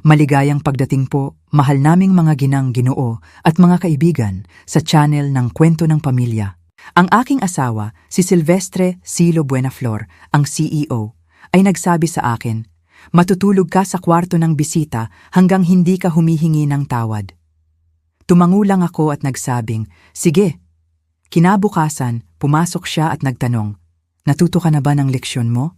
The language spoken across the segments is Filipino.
Maligayang pagdating po, mahal naming mga ginang-ginoo at mga kaibigan sa channel ng Kwento ng Pamilya. Ang aking asawa, si Silvestre Silo Buenaflor, ang CEO, ay nagsabi sa akin, matutulog ka sa kwarto ng bisita hanggang hindi ka humihingi ng tawad. Tumango lang ako at nagsabing, sige. Kinabukasan, pumasok siya at nagtanong, natuto ka na ba ng leksyon mo?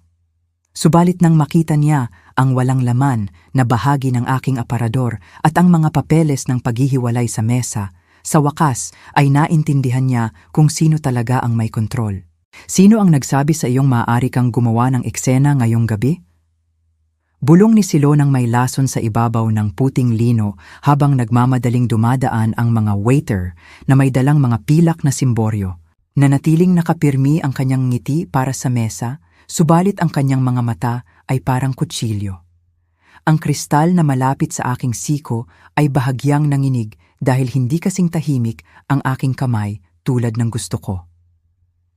Subalit nang makita niya ang walang laman na bahagi ng aking aparador at ang mga papeles ng paghihiwalay sa mesa, sa wakas ay naintindihan niya kung sino talaga ang may kontrol. Sino ang nagsabi sa iyong maaari kang gumawa ng eksena ngayong gabi? Bulong ni Silo nang may lason sa ibabaw ng puting lino habang nagmamadaling dumadaan ang mga waiter na may dalang mga pilak na simboryo. Nanatiling nakapirmi ang kanyang ngiti para sa mesa, subalit ang kanyang mga mata ay parang kutsilyo. Ang kristal na malapit sa aking siko ay bahagyang nanginig dahil hindi kasing tahimik ang aking kamay tulad ng gusto ko.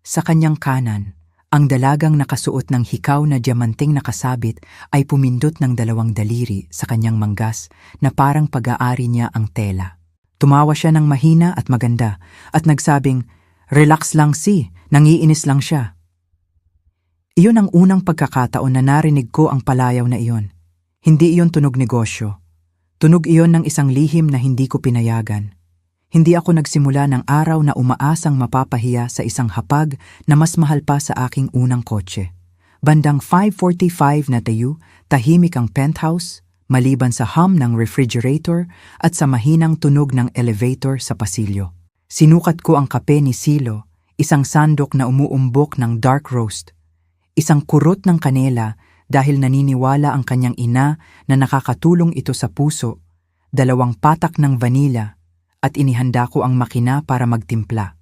Sa kanyang kanan, ang dalagang nakasuot ng hikaw na diamanting nakasabit ay pumindot ng 2 daliri sa kanyang manggas na parang pag-aari niya ang tela. Tumawa siya ng mahina at maganda at nagsabing, "Relax lang nangiinis lang siya." Iyon ang unang pagkakataon na narinig ko ang palayaw na iyon. Hindi iyon tunog negosyo. Tunog iyon ng isang lihim na hindi ko pinayagan. Hindi ako nagsimula ng araw na umaasang mapapahiya sa isang hapag na mas mahal pa sa aking unang kotse. Bandang 5:45 na tayo, tahimik ang penthouse, maliban sa hum ng refrigerator at sa mahinang tunog ng elevator sa pasilyo. Sinukat ko ang kape ni Silo, isang sandok na umuumbok ng dark roast. Isang kurot ng kanela dahil naniniwala ang kanyang ina na nakakatulong ito sa puso, 2 patak ng vanilla at inihanda ko ang makina para magtimpla.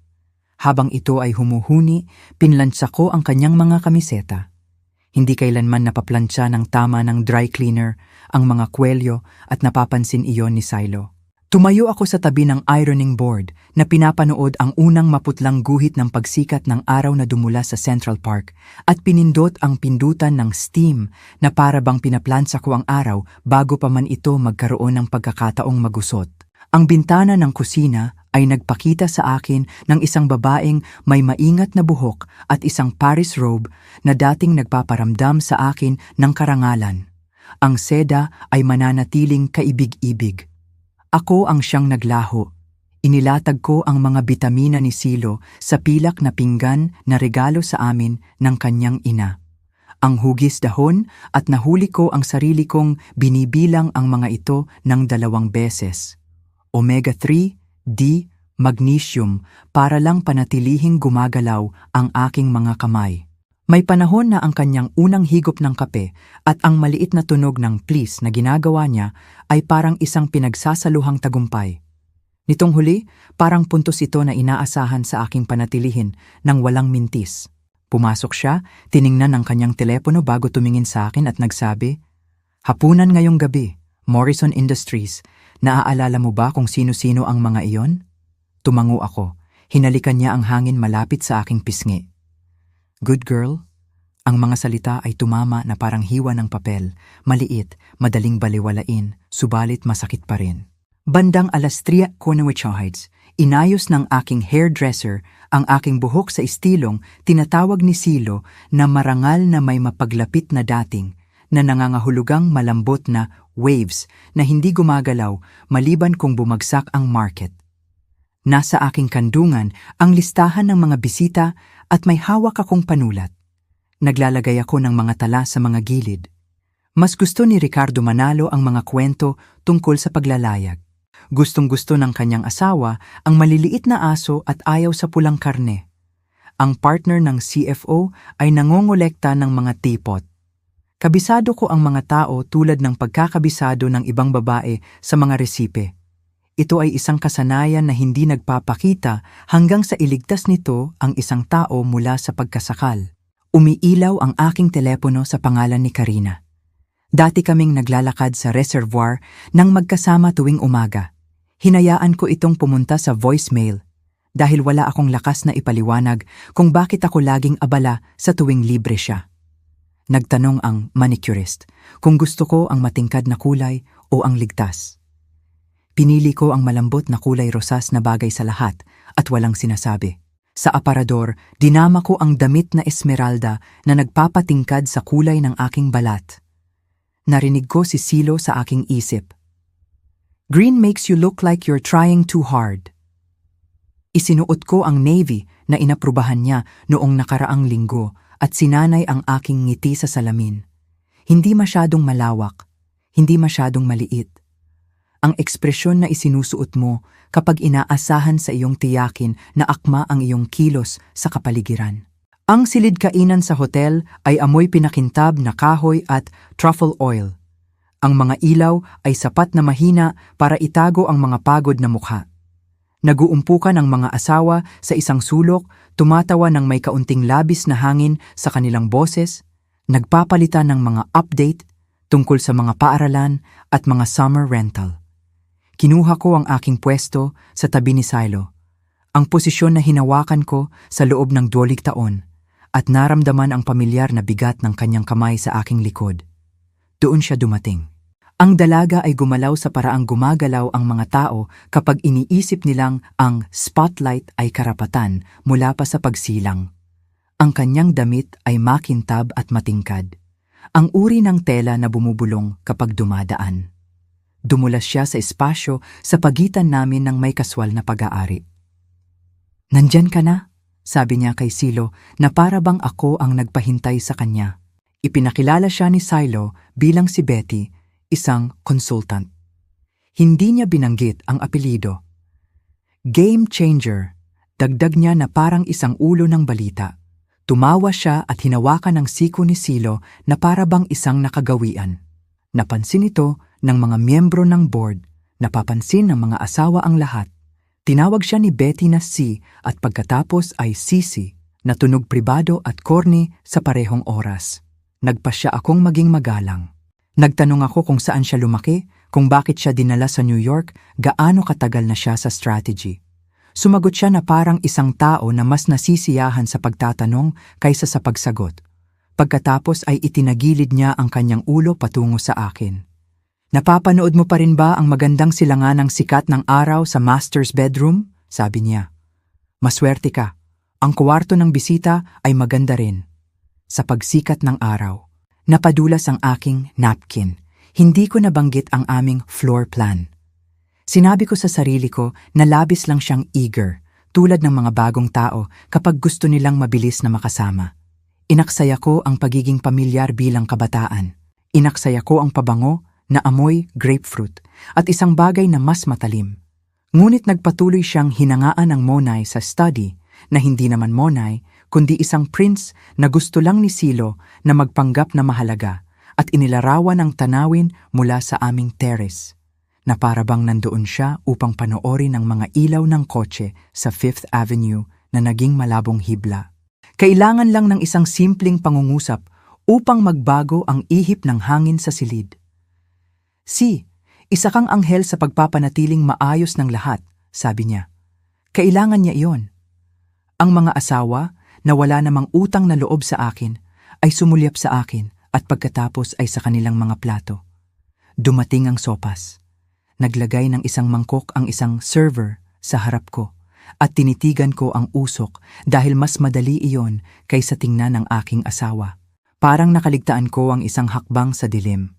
Habang ito ay humuhuni, pinlansya ko ang kanyang mga kamiseta. Hindi kailanman napaplansya ng tama ng dry cleaner ang mga kwelyo at napapansin iyon ni Silo. Tumayo ako sa tabi ng ironing board na pinapanood ang unang maputlang guhit ng pagsikat ng araw na dumula sa Central Park at pinindot ang pindutan ng steam na para bang pinaplansa ko ang araw bago pa man ito magkaroon ng pagkakataong magusot. Ang bintana ng kusina ay nagpakita sa akin ng isang babaeng may maingat na buhok at isang Paris robe na dating nagpaparamdam sa akin ng karangalan. Ang seda ay mananatiling kaibig-ibig. Ako ang siyang naglaho. Inilatag ko ang mga bitamina ni Silo sa pilak na pinggan na regalo sa amin ng kanyang ina. Ang hugis dahon at nahuli ko ang sarili kong binibilang ang mga ito ng 2 beses. Omega-3, D, magnesium para lang panatilihing gumagalaw ang aking mga kamay. May panahon na ang kanyang unang higop ng kape at ang maliit na tunog ng please na ginagawa niya ay parang isang pinagsasaluhang tagumpay. Nitong huli, parang puntos ito na inaasahan sa aking panatilihin nang walang mintis. Pumasok siya, tiningnan ang kanyang telepono bago tumingin sa akin at nagsabi, "Hapunan ngayong gabi, Morrison Industries. Naaalala mo ba kung sino-sino ang mga iyon?" Tumango ako. Hinalikan niya ang hangin malapit sa aking pisngi. "Good girl." Ang mga salita ay tumama na parang hiwa ng papel, maliit, madaling baliwalain, subalit masakit pa rin. Bandang 3:00 Heights, inayos ng aking hairdresser ang aking buhok sa istilong tinatawag ni Silo na marangal na may mapaglapit na dating, na nangangahulugang malambot na waves na hindi gumagalaw maliban kung bumagsak ang market. Nasa aking kandungan ang listahan ng mga bisita at may hawak akong panulat. Naglalagay ako ng mga tala sa mga gilid. Mas gusto ni Ricardo Manalo ang mga kwento tungkol sa paglalayag. Gustong-gusto ng kanyang asawa ang maliliit na aso at ayaw sa pulang karne. Ang partner ng CFO ay nangongolekta ng mga teapot. Kabisado ko ang mga tao tulad ng pagkakabisado ng ibang babae sa mga resipe. Ito ay isang kasanayan na hindi nagpapakita hanggang sa iligtas nito ang isang tao mula sa pagkasakal. Umiilaw ang aking telepono sa pangalan ni Karina. Dati kaming naglalakad sa reservoir nang magkasama tuwing umaga. Hinayaan ko itong pumunta sa voicemail dahil wala akong lakas na ipaliwanag kung bakit ako laging abala sa tuwing libre siya. Nagtanong ang manicurist kung gusto ko ang matingkad na kulay o o ang ligtas. Pinili ko ang malambot na kulay rosas na bagay sa lahat at walang sinasabi. Sa aparador, dinama ko ang damit na esmeralda na nagpapatingkad sa kulay ng aking balat. Narinig ko si Silo sa aking isip. Green makes you look like you're trying too hard. Isinuot ko ang navy na inaprubahan niya noong nakaraang linggo at sinanay ang aking ngiti sa salamin. Hindi masyadong malawak, hindi masyadong maliit. Ang ekspresyon na isinusuot mo kapag inaasahan sa iyong tiyakin na akma ang iyong kilos sa kapaligiran. Ang silid kainan sa hotel ay amoy pinakintab na kahoy at truffle oil. Ang mga ilaw ay sapat na mahina para itago ang mga pagod na mukha. Naguumpukan ang mga asawa sa isang sulok, tumatawa ng may kaunting labis na hangin sa kanilang boses, nagpapalitan ng mga update tungkol sa mga paaralan at mga summer rental. Kinuha ko ang aking pwesto sa tabi ni Silo, ang posisyon na hinawakan ko sa loob ng 12 taon, at naramdaman ang pamilyar na bigat ng kanyang kamay sa aking likod. Doon siya dumating. Ang dalaga ay gumalaw sa paraang gumagalaw ang mga tao kapag iniisip nilang ang spotlight ay karapatan mula pa sa pagsilang. Ang kanyang damit ay makintab at matingkad. Ang uri ng tela na bumubulong kapag dumadaan. Dumulas siya sa espasyo sa pagitan namin ng may kaswal na pag-aari. "Nandyan ka na?" sabi niya kay Silo na para bang ako ang nagpahintay sa kanya. Ipinakilala siya ni Silo bilang si Betty, isang consultant. Hindi niya binanggit ang apelyido. Game changer, dagdag niya na parang isang ulo ng balita. Tumawa siya at hinawakan ang siko ni Silo na para bang isang nakagawian. Napansin ito ng mga miyembro ng board, napapansin ng mga asawa ang lahat. Tinawag siya ni Betty na C at pagkatapos ay Sisi na tunog pribado at corny sa parehong oras. Nagpasya akong maging magalang. Nagtanong ako kung saan siya lumaki, kung bakit siya dinala sa New York, gaano katagal na siya sa strategy. Sumagot siya na parang isang tao na mas nasisiyahan sa pagtatanong kaysa sa pagsagot. Pagkatapos ay itinagilid niya ang kanyang ulo patungo sa akin. "Napapanood mo pa rin ba ang magandang silangan ng sikat ng araw sa master's bedroom?" sabi niya. "Maswerte ka. Ang kwarto ng bisita ay maganda rin." Sa pagsikat ng araw, napadulas ang aking napkin. Hindi ko nabanggit ang aming floor plan. Sinabi ko sa sarili ko na labis lang siyang eager, tulad ng mga bagong tao kapag gusto nilang mabilis na makasama. Inaksaya ko ang pagiging pamilyar bilang kabataan. Inaksaya ko ang pabango na amoy grapefruit at isang bagay na mas matalim. Ngunit nagpatuloy siyang hinangaan ng monay sa study na hindi naman monay kundi isang prince na gusto lang ni Silo na magpanggap na mahalaga at inilarawan ang tanawin mula sa aming terrace na parabang nandoon siya upang panoorin ang mga ilaw ng kotse sa Fifth Avenue na naging malabong hibla. Kailangan lang ng isang simpleng pangungusap upang magbago ang ihip ng hangin sa silid. Isa kang anghel sa pagpapanatiling maayos ng lahat," sabi niya. Kailangan niya iyon. Ang mga asawa na wala namang utang na loob sa akin ay sumulyap sa akin at pagkatapos ay sa kanilang mga plato. Dumating ang sopas. Naglagay ng isang mangkok ang isang server sa harap ko at tinitigan ko ang usok dahil mas madali iyon kaysa tingnan ng aking asawa. Parang nakaligtaan ko ang isang hakbang sa dilim.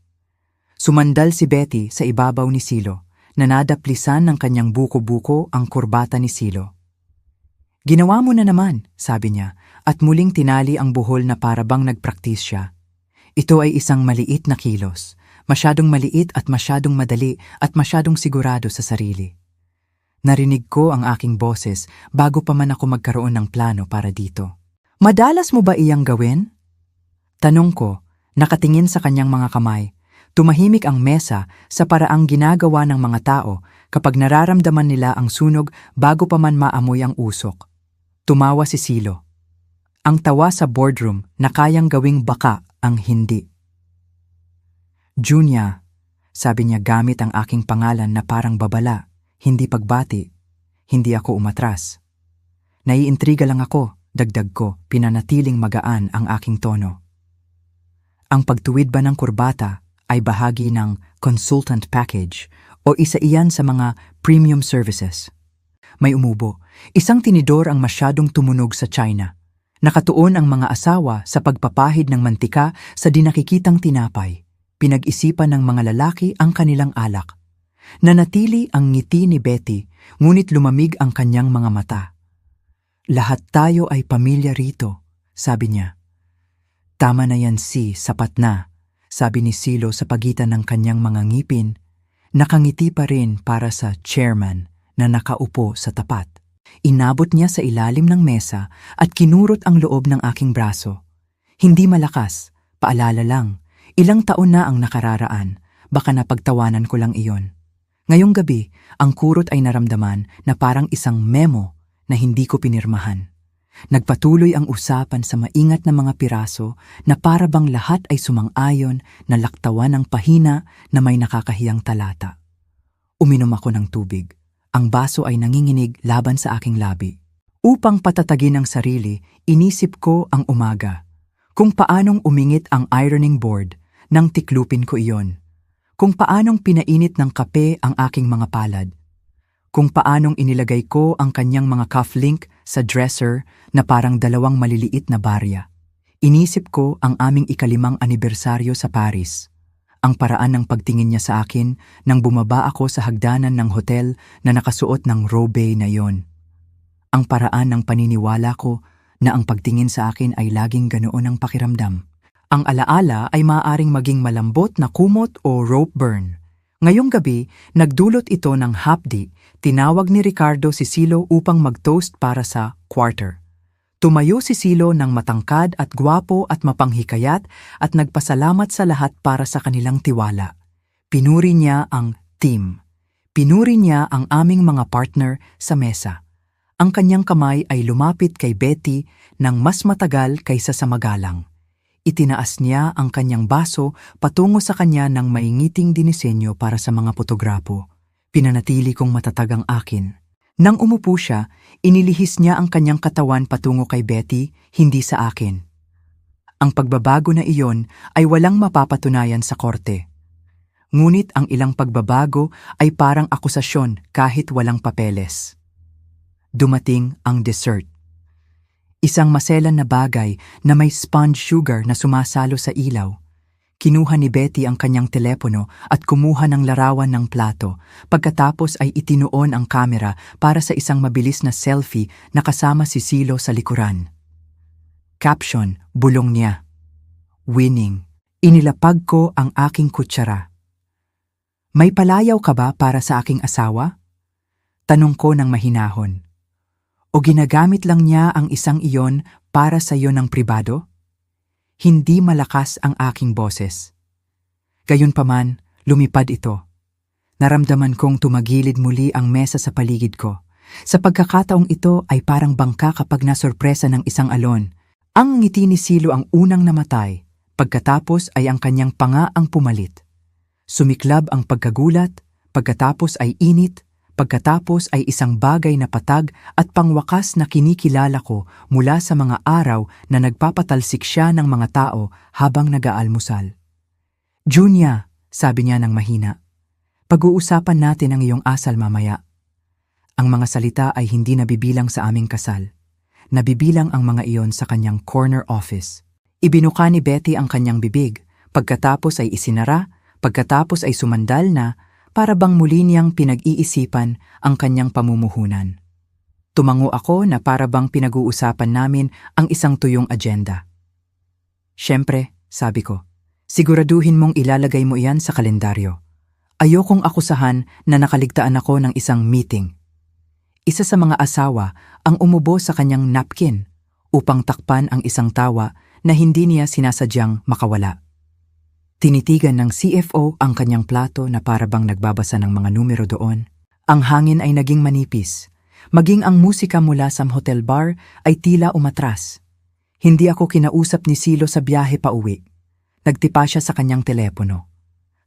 Sumandal si Betty sa ibabaw ni Silo na nadaplisan ng kanyang buko-buko ang kurbata ni Silo. "Ginawa mo na naman," sabi niya at muling tinali ang buhol na parabang nagpraktis siya. Ito ay isang maliit na kilos, masyadong maliit at masyadong madali at masyadong sigurado sa sarili. Narinig ko ang aking boses bago pa man ako magkaroon ng plano para dito. "Madalas mo ba iyang gawin?" Tanong ko, nakatingin sa kanyang mga kamay. Tumahimik ang mesa sa paraang ginagawa ng mga tao kapag nararamdaman nila ang sunog bago pa man maamoy ang usok. Tumawa si Silo. Ang tawa sa boardroom na kayang gawing baka ang hindi. "Junia," sabi niya gamit ang aking pangalan na parang babala, hindi pagbati, hindi ako umatras. "Naiintriga lang ako," dagdag ko, pinanatiling magaan ang aking tono. "Ang pagtuwid ba ng kurbata ay bahagi ng consultant package o isa iyan sa mga premium services. May umubo. Isang tinidor ang masyadong tumunog sa China. Nakatuon ang mga asawa sa pagpapahid ng mantika sa dinakikitang tinapay. Pinag-isipan ng mga lalaki ang kanilang alak. Nanatili ang ngiti ni Betty, ngunit lumamig ang kanyang mga mata. Lahat tayo ay pamilya rito, sabi niya. Tama na yan sapat na, sabi ni Silo sa pagitan ng kanyang mga ngipin. Nakangiti pa rin para sa chairman na nakaupo sa tapat. Inabot niya sa ilalim ng mesa at kinurot ang loob ng aking braso. Hindi malakas, paalala lang. Ilang taon na ang nakararaan, baka napagtawanan ko lang iyon. Ngayong gabi, ang kurot ay naramdaman na parang isang memo na hindi ko pinirmahan. Nagpatuloy ang usapan sa maingat na mga piraso na para bang lahat ay sumang-ayon na laktawan ng pahina na may nakakahiyang talata. Uminom ako ng tubig. Ang baso ay nanginginig laban sa aking labi. Upang patatagin ang sarili, inisip ko ang umaga. Kung paanong umingit ang ironing board nang tiklupin ko iyon. Kung paanong pinainit ng kape ang aking mga palad. Kung paanong inilagay ko ang kanyang mga cufflink sa dresser na parang dalawang maliliit na barya. Inisip ko ang aming ika-5 anibersaryo sa Paris. Ang paraan ng pagtingin niya sa akin nang bumaba ako sa hagdanan ng hotel na nakasuot ng robe na yon. Ang paraan ng paniniwala ko na ang pagtingin sa akin ay laging ganoon ang pakiramdam. Ang alaala ay maaaring maging malambot na kumot o rope burn. Ngayong gabi, nagdulot ito ng hapdi. Tinawag ni Ricardo si Silo upang mag-toast para sa quarter. Tumayo si Silo ng matangkad at gwapo at mapanghikayat at nagpasalamat sa lahat para sa kanilang tiwala. Pinuri niya ang team. Pinuri niya ang aming mga partner sa mesa. Ang kanyang kamay ay lumapit kay Betty ng mas matagal kaysa sa magalang. Itinaas niya ang kanyang baso patungo sa kanya ng maingiting dinisenyo para sa mga fotograpo. Pinanatili kong matatag ang akin. Nang umupo siya, inilihis niya ang kanyang katawan patungo kay Betty, hindi sa akin. Ang pagbabago na iyon ay walang mapapatunayan sa korte. Ngunit ang ilang pagbabago ay parang akusasyon kahit walang papeles. Dumating ang dessert. Isang maselan na bagay na may sponge sugar na sumasalo sa ilaw. Kinuha ni Betty ang kanyang telepono at kumuha ng larawan ng plato. Pagkatapos ay itinuon ang kamera para sa isang mabilis na selfie na kasama si Silo sa likuran. Caption, bulong niya. Winning. Inilapag ko ang aking kutsara. May palayaw ka ba para sa aking asawa? Tanong ko ng mahinahon. O ginagamit lang niya ang isang iyon para sa iyo ng pribado? Hindi malakas ang aking boses. Gayunpaman, lumipad ito. Naramdaman kong tumagilid muli ang mesa sa paligid ko. Sa pagkakataong ito ay parang bangka kapag nasorpresa ng isang alon. Ang ngiti ni Silo ang unang namatay, pagkatapos ay ang kanyang panga ang pumalit. Sumiklab ang pagkagulat, pagkatapos ay init, pagkatapos ay isang bagay na patag at pangwakas na kinikilala ko mula sa mga araw na nagpapatalsik siya ng mga tao habang nag-aalmusal. Junia, sabi niya ng mahina, pag-uusapan natin ang iyong asal mamaya. Ang mga salita ay hindi nabibilang sa aming kasal. Nabibilang ang mga iyon sa kanyang corner office. Ibinuka ni Betty ang kanyang bibig, pagkatapos ay isinara, pagkatapos ay sumandal na, para bang muli niyang pinag-iisipan ang kanyang pamumuhunan. Tumango ako na para bang pinag-uusapan namin ang isang tuyong agenda. Siyempre, sabi ko, siguraduhin mong ilalagay mo iyan sa kalendaryo. Ayokong akusahan na nakaligtaan ako ng isang meeting. Isa sa mga asawa ang umubo sa kanyang napkin upang takpan ang isang tawa na hindi niya sinasadyang makawala. Tinitigan ng CFO ang kanyang plato na para bang nagbabasa ng mga numero doon. Ang hangin ay naging manipis. Maging ang musika mula sa hotel bar ay tila umatras. Hindi ako kinausap ni Silo sa biyahe pa uwi. Nagtipa siya sa kanyang telepono.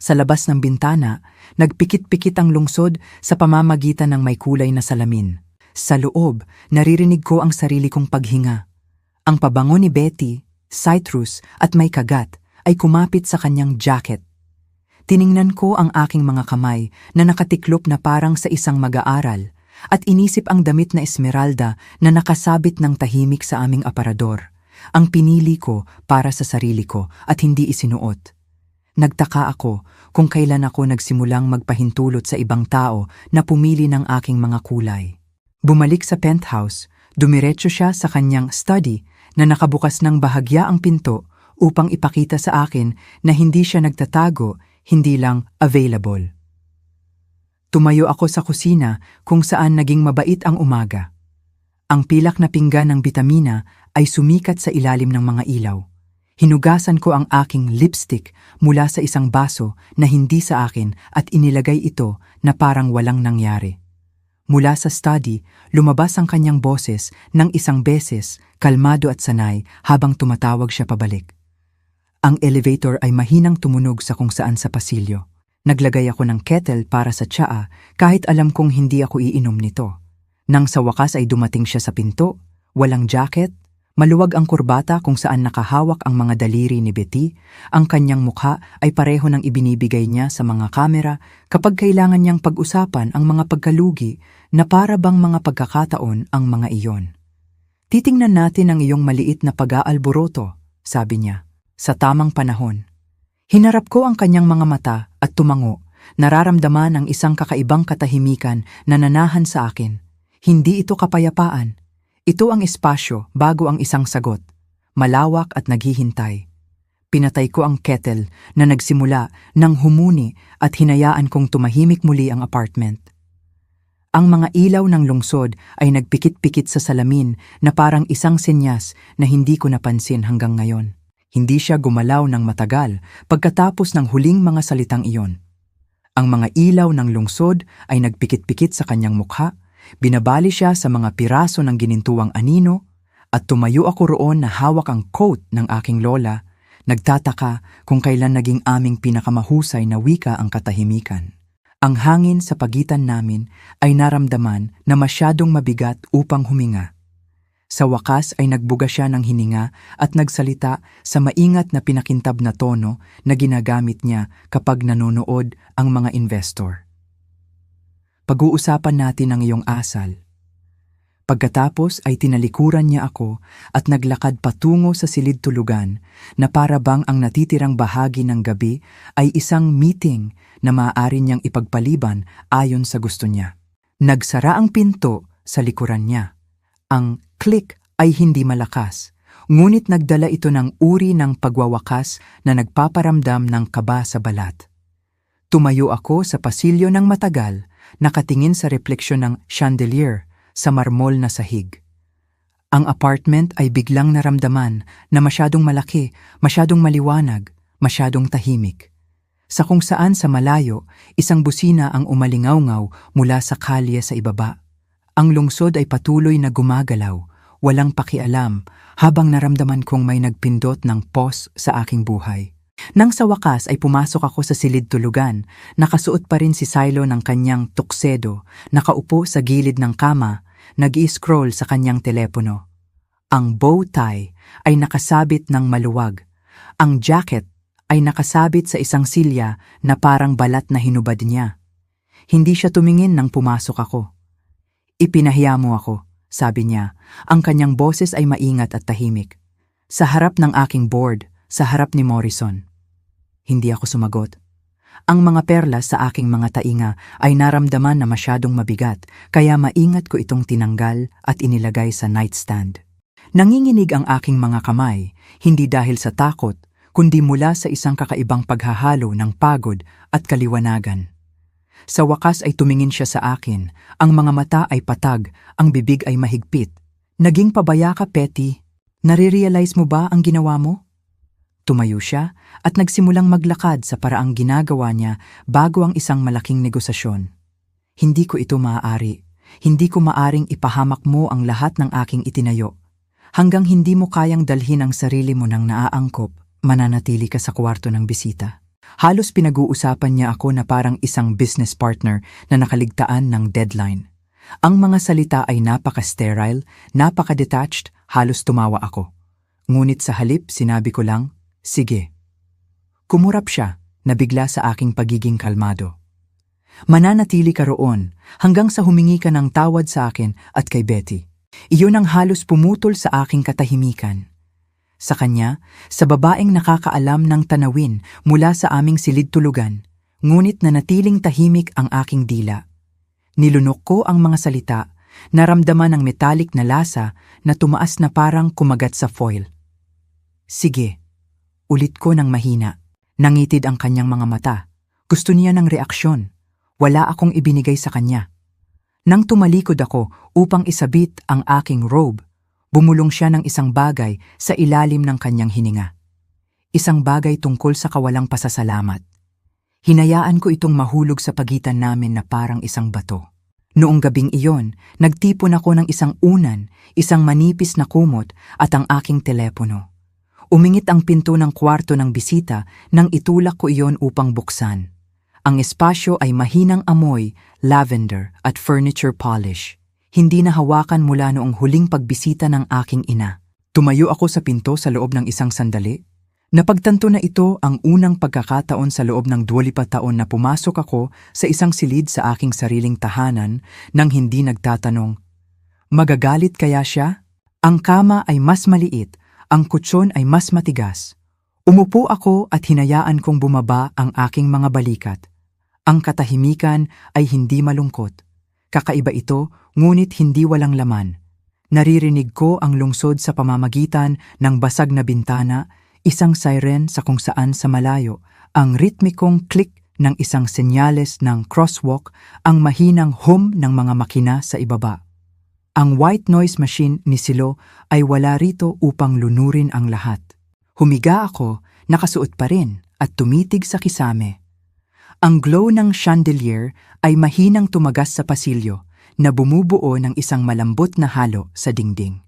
Sa labas ng bintana, nagpikit-pikit ang lungsod sa pamamagitan ng may kulay na salamin. Sa loob, naririnig ko ang sarili kong paghinga. Ang pabango ni Betty, citrus at may kagat, ay kumapit sa kanyang jacket. Tiningnan ko ang aking mga kamay na nakatiklop na parang sa isang mag-aaral at inisip ang damit na esmeralda na nakasabit ng tahimik sa aming aparador. Ang pinili ko para sa sarili ko at hindi isinuot. Nagtaka ako kung kailan ako nagsimulang magpahintulot sa ibang tao na pumili ng aking mga kulay. Bumalik sa penthouse, dumiretso siya sa kanyang study na nakabukas ng bahagya ang pinto upang ipakita sa akin na hindi siya nagtatago, hindi lang available. Tumayo ako sa kusina kung saan naging mabait ang umaga. Ang pilak na pinggan ng bitamina ay sumikat sa ilalim ng mga ilaw. Hinugasan ko ang aking lipstick mula sa isang baso na hindi sa akin at inilagay ito na parang walang nangyari. Mula sa study, lumabas ang kanyang boses ng isang beses, kalmado at sanay habang tumatawag siya pabalik. Ang elevator ay mahinang tumunog sa kung saan sa pasilyo. Naglagay ako ng kettle para sa tsaa kahit alam kong hindi ako iinom nito. Nang sa wakas ay dumating siya sa pinto, walang jacket, maluwag ang kurbata kung saan nakahawak ang mga daliri ni Betty, ang kanyang mukha ay pareho ng ibinibigay niya sa mga kamera kapag kailangan niyang pag-usapan ang mga pagkalugi na para bang mga pagkakataon ang mga iyon. Titingnan natin ang iyong maliit na pag-aalboroto, sabi niya. Sa tamang panahon. Hinarap ko ang kanyang mga mata at tumango, nararamdaman ang isang kakaibang katahimikan na nanahan sa akin. Hindi ito kapayapaan. Ito ang espasyo bago ang isang sagot. Malawak at naghihintay. Pinatay ko ang kettle na nagsimula nang humuni at hinayaan kong tumahimik muli ang apartment. Ang mga ilaw ng lungsod ay nagpikit-pikit sa salamin na parang isang senyas na hindi ko napansin hanggang ngayon. Hindi siya gumalaw ng matagal pagkatapos ng huling mga salitang iyon. Ang mga ilaw ng lungsod ay nagpikit-pikit sa kanyang mukha, binabali siya sa mga piraso ng ginintuang anino, at tumayo ako roon na hawak ang coat ng aking lola, nagtataka kung kailan naging aming pinakamahusay na wika ang katahimikan. Ang hangin sa pagitan namin ay naramdaman na masyadong mabigat upang huminga. Sa wakas ay nagbuga siya ng hininga at nagsalita sa maingat na pinakintab na tono na ginagamit niya kapag nanonood ang mga investor. Pag-uusapan natin ang iyong asal. Pagkatapos ay tinalikuran niya ako at naglakad patungo sa silid tulugan na para bang ang natitirang bahagi ng gabi ay isang meeting na maaari niyang ipagpaliban ayon sa gusto niya. Nagsara ang pinto sa likuran niya. Ang click ay hindi malakas, ngunit nagdala ito ng uri ng pagwawakas na nagpaparamdam ng kaba sa balat. Tumayo ako sa pasilyo ng matagal, nakatingin sa refleksyon ng chandelier sa marmol na sahig. Ang apartment ay biglang naramdaman na masyadong malaki, masyadong maliwanag, masyadong tahimik. Sa kung saan sa malayo, isang busina ang umalingaw-ngaw mula sa kalye sa ibaba. Ang lungsod ay patuloy na gumagalaw, walang pakialam, habang naramdaman kong may nagpindot ng pause sa aking buhay. Nang sa wakas ay pumasok ako sa silid tulugan, nakasuot pa rin si Silo ng kanyang tuksedo, nakaupo sa gilid ng kama, nag-i-scroll sa kanyang telepono. Ang bow tie ay nakasabit ng maluwag. Ang jacket ay nakasabit sa isang silya na parang balat na hinubad niya. Hindi siya tumingin nang pumasok ako. Ipinahiya mo ako, sabi niya. Ang kanyang boses ay maingat at tahimik. Sa harap ng aking board, sa harap ni Morrison. Hindi ako sumagot. Ang mga perlas sa aking mga tainga ay naramdaman na masyadong mabigat, kaya maingat ko itong tinanggal at inilagay sa nightstand. Nanginginig ang aking mga kamay, hindi dahil sa takot, kundi mula sa isang kakaibang paghahalo ng pagod at kaliwanagan. Sa wakas ay tumingin siya sa akin, ang mga mata ay patag, ang bibig ay mahigpit. Naging pabaya ka, Petty. Nare-realize mo ba ang ginawa mo? Tumayo siya at nagsimulang maglakad sa paraang ginagawa niya bago ang isang malaking negosasyon. Hindi ko ito maaari. Hindi ko maaring ipahamak mo ang lahat ng aking itinayo. Hanggang hindi mo kayang dalhin ang sarili mo ng naaangkop, mananatili ka sa kwarto ng bisita. Halos pinag-uusapan niya ako na parang isang business partner na nakaligtaan ng deadline. Ang mga salita ay napaka-sterile, napaka-detached, halos tumawa ako. Ngunit sa halip, sinabi ko lang, sige. Kumurap siya, nabigla sa aking pagiging kalmado. Mananatili ka roon hanggang sa humingi ka ng tawad sa akin at kay Betty. Iyon ang halos pumutol sa aking katahimikan. Sa kanya, sa babaeng nakakaalam ng tanawin mula sa aming silid-tulugan, ngunit nanatiling tahimik ang aking dila. Nilunok ko ang mga salita, naramdaman ang metallic na lasa na tumaas na parang kumagat sa foil. Sige, ulit ko ng mahina. Nangitid ang kanyang mga mata. Gusto niya ng reaksyon. Wala akong ibinigay sa kanya. Nang tumalikod ako upang isabit ang aking robe, bumulong siya ng isang bagay sa ilalim ng kanyang hininga. Isang bagay tungkol sa kawalang pasasalamat. Hinayaan ko itong mahulog sa pagitan namin na parang isang bato. Noong gabing iyon, nagtipon ako ng isang unan, isang manipis na kumot at ang aking telepono. Umingit ang pinto ng kwarto ng bisita nang itulak ko iyon upang buksan. Ang espasyo ay mahinang amoy, lavender at furniture polish. Hindi na hawakan mula noong huling pagbisita ng aking ina. Tumayo ako sa pinto sa loob ng isang sandali. Napagtanto na ito ang unang pagkakataon sa loob ng 24 taon na pumasok ako sa isang silid sa aking sariling tahanan nang hindi nagtatanong, magagalit kaya siya? Ang kama ay mas maliit, ang kutsyon ay mas matigas. Umupo ako at hinayaan kong bumaba ang aking mga balikat. Ang katahimikan ay hindi malungkot. Kakaiba ito, ngunit hindi walang laman. Naririnig ko ang lungsod sa pamamagitan ng basag na bintana, isang siren sa kung saan sa malayo, ang ritmikong click ng isang senyales ng crosswalk, ang mahinang hum ng mga makina sa ibaba. Ang white noise machine ni Silo ay wala rito upang lunurin ang lahat. Humiga ako, nakasuot pa rin at tumitig sa kisame. Ang glow ng chandelier ay mahinang tumagas sa pasilyo na bumubuo ng isang malambot na halo sa dingding.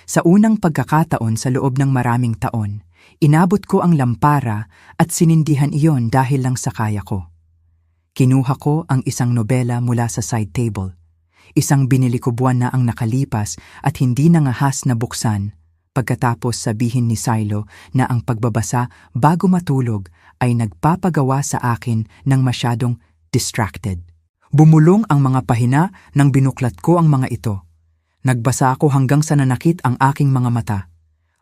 Sa unang pagkakataon sa loob ng maraming taon, inabot ko ang lampara at sinindihan iyon dahil lang sa kaya ko. Kinuha ko ang isang nobela mula sa side table. Isang binili ko buwan na ang nakalipas at hindi nangahas na buksan, pagkatapos sabihin ni Silo na ang pagbabasa bago matulog ay nagpapagawa sa akin ng masyadong distracted. Bumulong ang mga pahina nang binuklat ko ang mga ito. Nagbasa ako hanggang sa nanakit ang aking mga mata.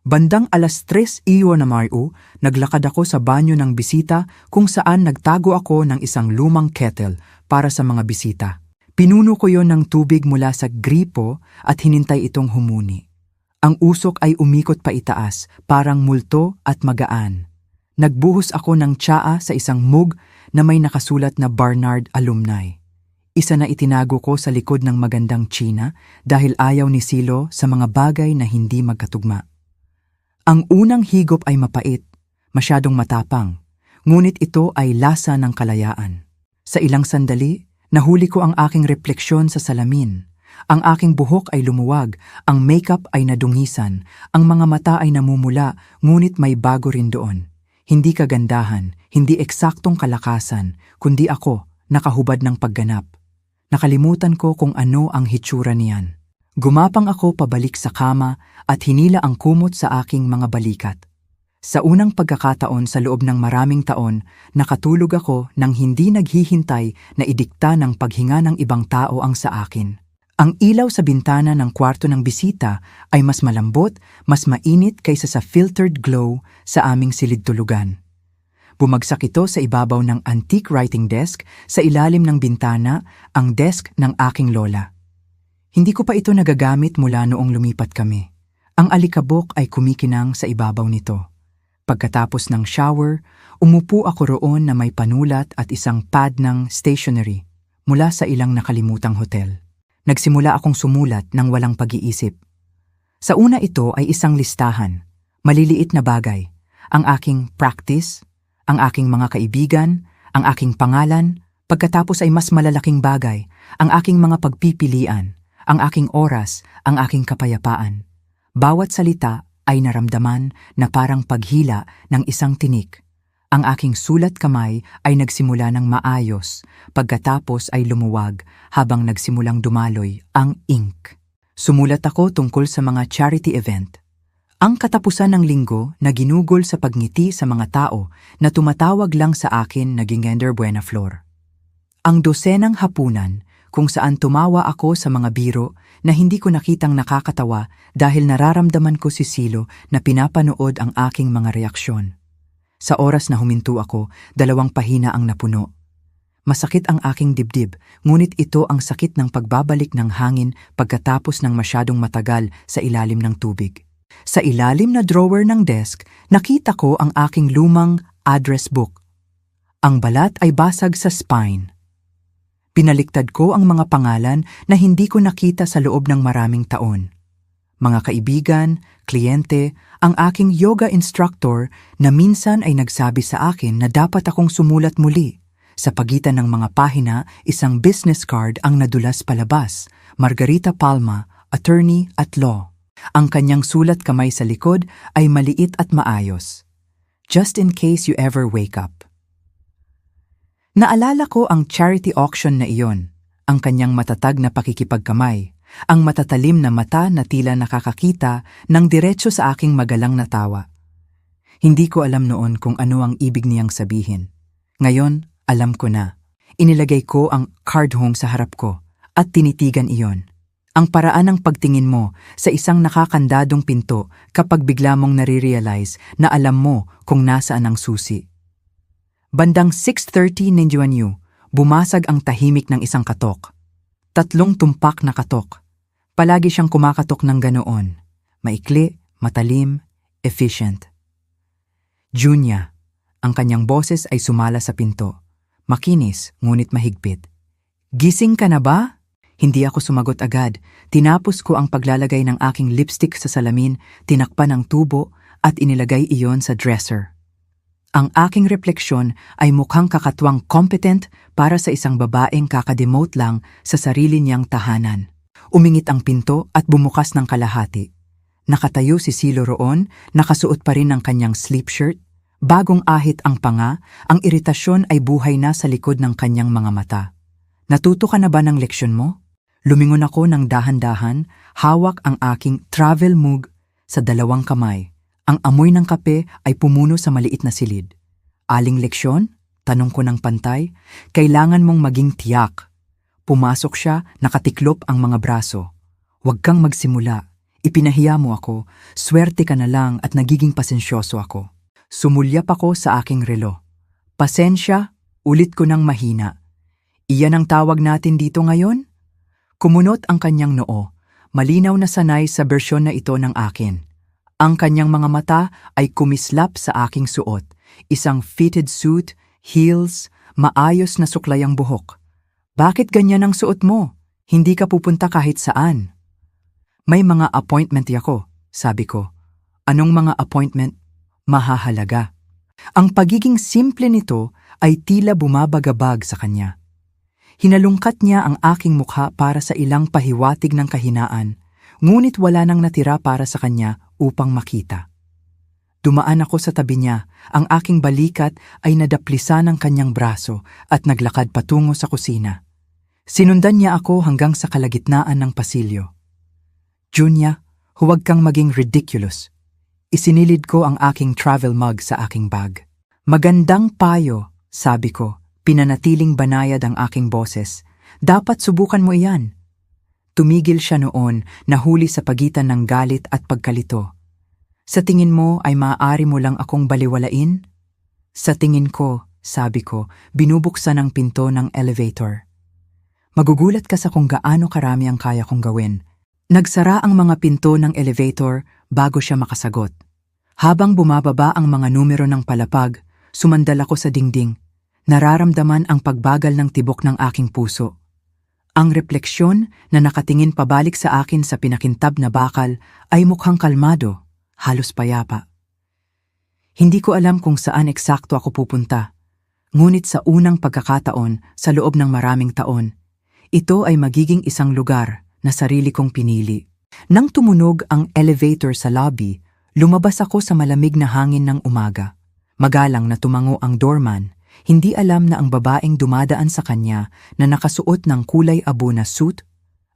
Bandang 3:00 na Mayu, naglakad ako sa banyo ng bisita kung saan nagtago ako ng isang lumang kettle para sa mga bisita. Pinuno ko yon ng tubig mula sa gripo at hinintay itong humuni. Ang usok ay umikot pa itaas, parang multo at magaan. Nagbuhos ako ng tsaa sa isang mug na may nakasulat na Barnard Alumni. Isa na itinago ko sa likod ng magandang tsina dahil ayaw ni Silo sa mga bagay na hindi magkatugma. Ang unang higop ay mapait, masyadong matapang, ngunit ito ay lasa ng kalayaan. Sa ilang sandali, nahuli ko ang aking refleksyon sa salamin. Ang aking buhok ay lumuwag, ang makeup ay nadungisan, ang mga mata ay namumula, ngunit may bago rin doon. Hindi kagandahan, hindi eksaktong kalakasan, kundi ako, nakahubad ng pagganap. Nakalimutan ko kung ano ang hitsura niyan. Gumapang ako pabalik sa kama at hinila ang kumot sa aking mga balikat. Sa unang pagkakataon sa loob ng maraming taon, nakatulog ako nang hindi naghihintay na idikta ng paghinga ng ibang tao ang sa akin. Ang ilaw sa bintana ng kwarto ng bisita ay mas malambot, mas mainit kaysa sa filtered glow sa aming silid-tulugan. Bumagsak ito sa ibabaw ng antique writing desk sa ilalim ng bintana, ang desk ng aking lola. Hindi ko pa ito nagagamit mula noong lumipat kami. Ang alikabok ay kumikinang sa ibabaw nito. Pagkatapos ng shower, umupo ako roon na may panulat at isang pad ng stationery mula sa ilang nakalimutang hotel. Nagsimula akong sumulat ng walang pag-iisip. Sa una ito ay isang listahan, maliliit na bagay, ang aking practice, ang aking mga kaibigan, ang aking pangalan, pagkatapos ay mas malalaking bagay, ang aking mga pagpipilian, ang aking oras, ang aking kapayapaan. Bawat salita ay naramdaman na parang paghila ng isang tinik. Ang aking sulat kamay ay nagsimula ng maayos, pagkatapos ay lumuwag habang nagsimulang dumaloy ang ink. Sumulat ako tungkol sa mga charity event. Ang katapusan ng linggo na ginugol sa pagngiti sa mga tao na tumatawag lang sa akin naging Ender Buenaflor. Ang dosenang hapunan kung saan tumawa ako sa mga biro na hindi ko nakitang nakakatawa dahil nararamdaman ko si Silo na pinapanood ang aking mga reaksyon. Sa oras na huminto ako, 2 pahina ang napuno. Masakit ang aking dibdib, ngunit ito ang sakit ng pagbabalik ng hangin pagkatapos ng masyadong matagal sa ilalim ng tubig. Sa ilalim na drawer ng desk, nakita ko ang aking lumang address book. Ang balat ay basag sa spine. Pinaliktad ko ang mga pangalan na hindi ko nakita sa loob ng maraming taon. Mga kaibigan, kliyente, ang aking yoga instructor na minsan ay nagsabi sa akin na dapat akong sumulat muli. Sa pagitan ng mga pahina, isang business card ang nadulas palabas, Margarita Palma, attorney at law. Ang kanyang sulat kamay sa likod ay maliit at maayos. Just in case you ever wake up. Naalala ko ang charity auction na iyon, ang kanyang matatag na pakikipagkamay, ang matatalim na mata na tila nakakakita ng diretso sa aking magalang na tawa. Hindi ko alam noon kung ano ang ibig niyang sabihin. Ngayon, alam ko na. Inilagay ko ang card home sa harap ko at tinitigan iyon. Ang paraan ng pagtingin mo sa isang nakakandadong pinto kapag bigla mong nare-realize na alam mo kung nasaan ang susi. Bandang 6:30 ninyo, bumasag ang tahimik ng isang katok. 3 tumpak na katok. Palagi siyang kumakatok ng ganoon. Maikli, matalim, efficient. Junya, ang kanyang boses ay sumala sa pinto. Makinis, ngunit mahigpit. Gising ka na ba? Hindi ako sumagot agad. Tinapos ko ang paglalagay ng aking lipstick sa salamin, tinakpan ang tubo at inilagay iyon sa dresser. Ang aking refleksyon ay mukhang kakatwang competent para sa isang babaeng kakademote lang sa sarili niyang tahanan. Umingit ang pinto at bumukas ng kalahati. Nakatayo si Silo roon, nakasuot pa rin ng kanyang sleep shirt. Bagong ahit ang panga, ang iritasyon ay buhay na sa likod ng kanyang mga mata. Natuto ka na ba ng leksyon mo? Lumingon ako ng dahan-dahan, hawak ang aking travel mug sa 2 kamay. Ang amoy ng kape ay pumuno sa maliit na silid. Aling leksyon? Tanong ko ng pantay. Kailangan mong maging tiyak. Pumasok siya, nakatiklop ang mga braso. Huwag kang magsimula. Ipinahiya mo ako. Swerte ka na lang at nagiging pasensyoso ako. Sumulyap ako sa aking relo. Pasensya, ulit ko ng mahina. Iyan ang tawag natin dito ngayon? Kumunot ang kanyang noo, malinaw na sanay sa bersyon na ito ng akin. Ang kanyang mga mata ay kumislap sa aking suot, isang fitted suit, heels, maayos na suklayang buhok. Bakit ganyan ang suot mo? Hindi ka pupunta kahit saan. May mga appointment ako, sabi ko. Anong mga appointment? Mahahalaga. Ang pagiging simple nito ay tila bumabagabag sa kanya. Hinalungkat niya ang aking mukha para sa ilang pahiwatig ng kahinaan, ngunit wala nang natira para sa kanya upang makita. Dumaan ako sa tabi niya, ang aking balikat ay nadaplisa ng kanyang braso at naglakad patungo sa kusina. Sinundan niya ako hanggang sa kalagitnaan ng pasilyo. Junya, huwag kang maging ridiculous. Isinilid ko ang aking travel mug sa aking bag. Magandang payo, sabi ko. Pinanatiling banayad ang aking boses. Dapat subukan mo iyan. Tumigil siya noon, nahuli sa pagitan ng galit at pagkalito. Sa tingin mo ay maaari mo lang akong baliwalain? Sa tingin ko, sabi ko, binubuksan ang pinto ng elevator. Magugulat ka sa kung gaano karami ang kaya kong gawin. Nagsara ang mga pinto ng elevator bago siya makasagot. Habang bumababa ang mga numero ng palapag, sumandal ako sa dingding. Nararamdaman ang pagbagal ng tibok ng aking puso. Ang refleksyon na nakatingin pabalik sa akin sa pinakintab na bakal ay mukhang kalmado, halos payapa. Hindi ko alam kung saan eksakto ako pupunta, ngunit sa unang pagkakataon sa loob ng maraming taon, ito ay magiging isang lugar na sarili kong pinili. Nang tumunog ang elevator sa lobby, lumabas ako sa malamig na hangin ng umaga. Magalang na tumango ang doorman. Hindi alam na ang babaeng dumadaan sa kanya na nakasuot ng kulay abo na suit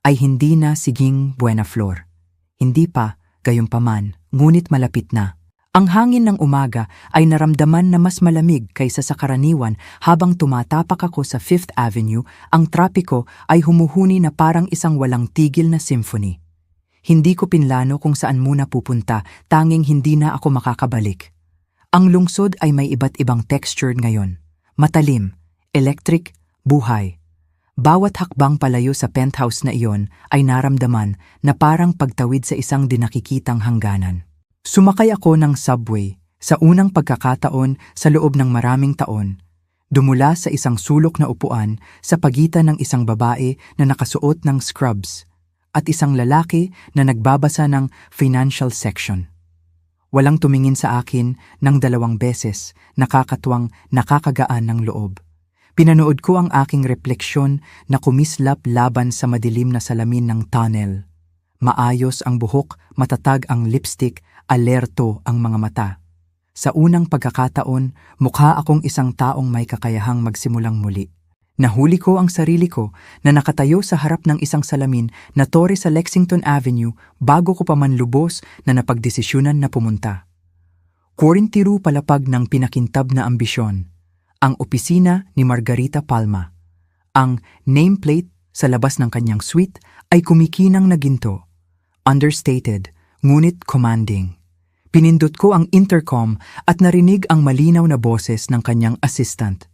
ay hindi na si Ging Buenaflor. Hindi pa, gayunpaman, ngunit malapit na. Ang hangin ng umaga ay naramdaman na mas malamig kaysa sa karaniwan habang tumatapak ako sa Fifth Avenue, ang trapiko ay humuhuni na parang isang walang tigil na symphony. Hindi ko pinlano kung saan muna pupunta, tanging hindi na ako makakabalik. Ang lungsod ay may iba't ibang texture ngayon. Matalim, electric, buhay. Bawat hakbang palayo sa penthouse na iyon ay naramdaman na parang pagtawid sa isang dinakikitang hangganan. Sumakay ako ng subway sa unang pagkakataon sa loob ng maraming taon. Dumula sa isang sulok na upuan sa pagitan ng isang babae na nakasuot ng scrubs at isang lalaki na nagbabasa ng financial section. Walang tumingin sa akin ng 2 beses, nakakatuwang nakakagaan ng loob. Pinanood ko ang aking refleksyon na kumislap laban sa madilim na salamin ng tunnel. Maayos ang buhok, matatag ang lipstick, alerto ang mga mata. Sa unang pagkakataon, mukha akong isang taong may kakayahang magsimulang muli. Nahuli ko ang sarili ko na nakatayo sa harap ng isang salamin na tore sa Lexington Avenue bago ko pa man lubos na napagdesisyunan na pumunta. Quarentiru palapag ng pinakintab na ambisyon. Ang opisina ni Margarita Palma. Ang nameplate sa labas ng kanyang suite ay kumikinang na ginto. Understated, ngunit commanding. Pinindot ko ang intercom at narinig ang malinaw na boses ng kanyang assistant.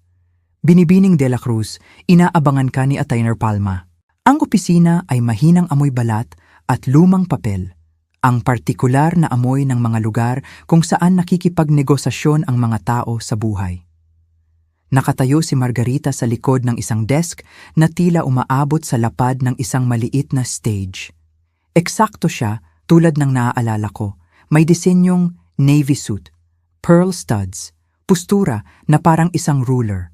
Binibining De La Cruz, inaabangan ka ni Attorney Palma. Ang opisina ay mahinang amoy balat at lumang papel. Ang partikular na amoy ng mga lugar kung saan nakikipagnegosasyon ang mga tao sa buhay. Nakatayo si Margarita sa likod ng isang desk na tila umaabot sa lapad ng isang maliit na stage. Eksakto siya tulad ng naaalala ko. May disenyong navy suit, pearl studs, postura na parang isang ruler.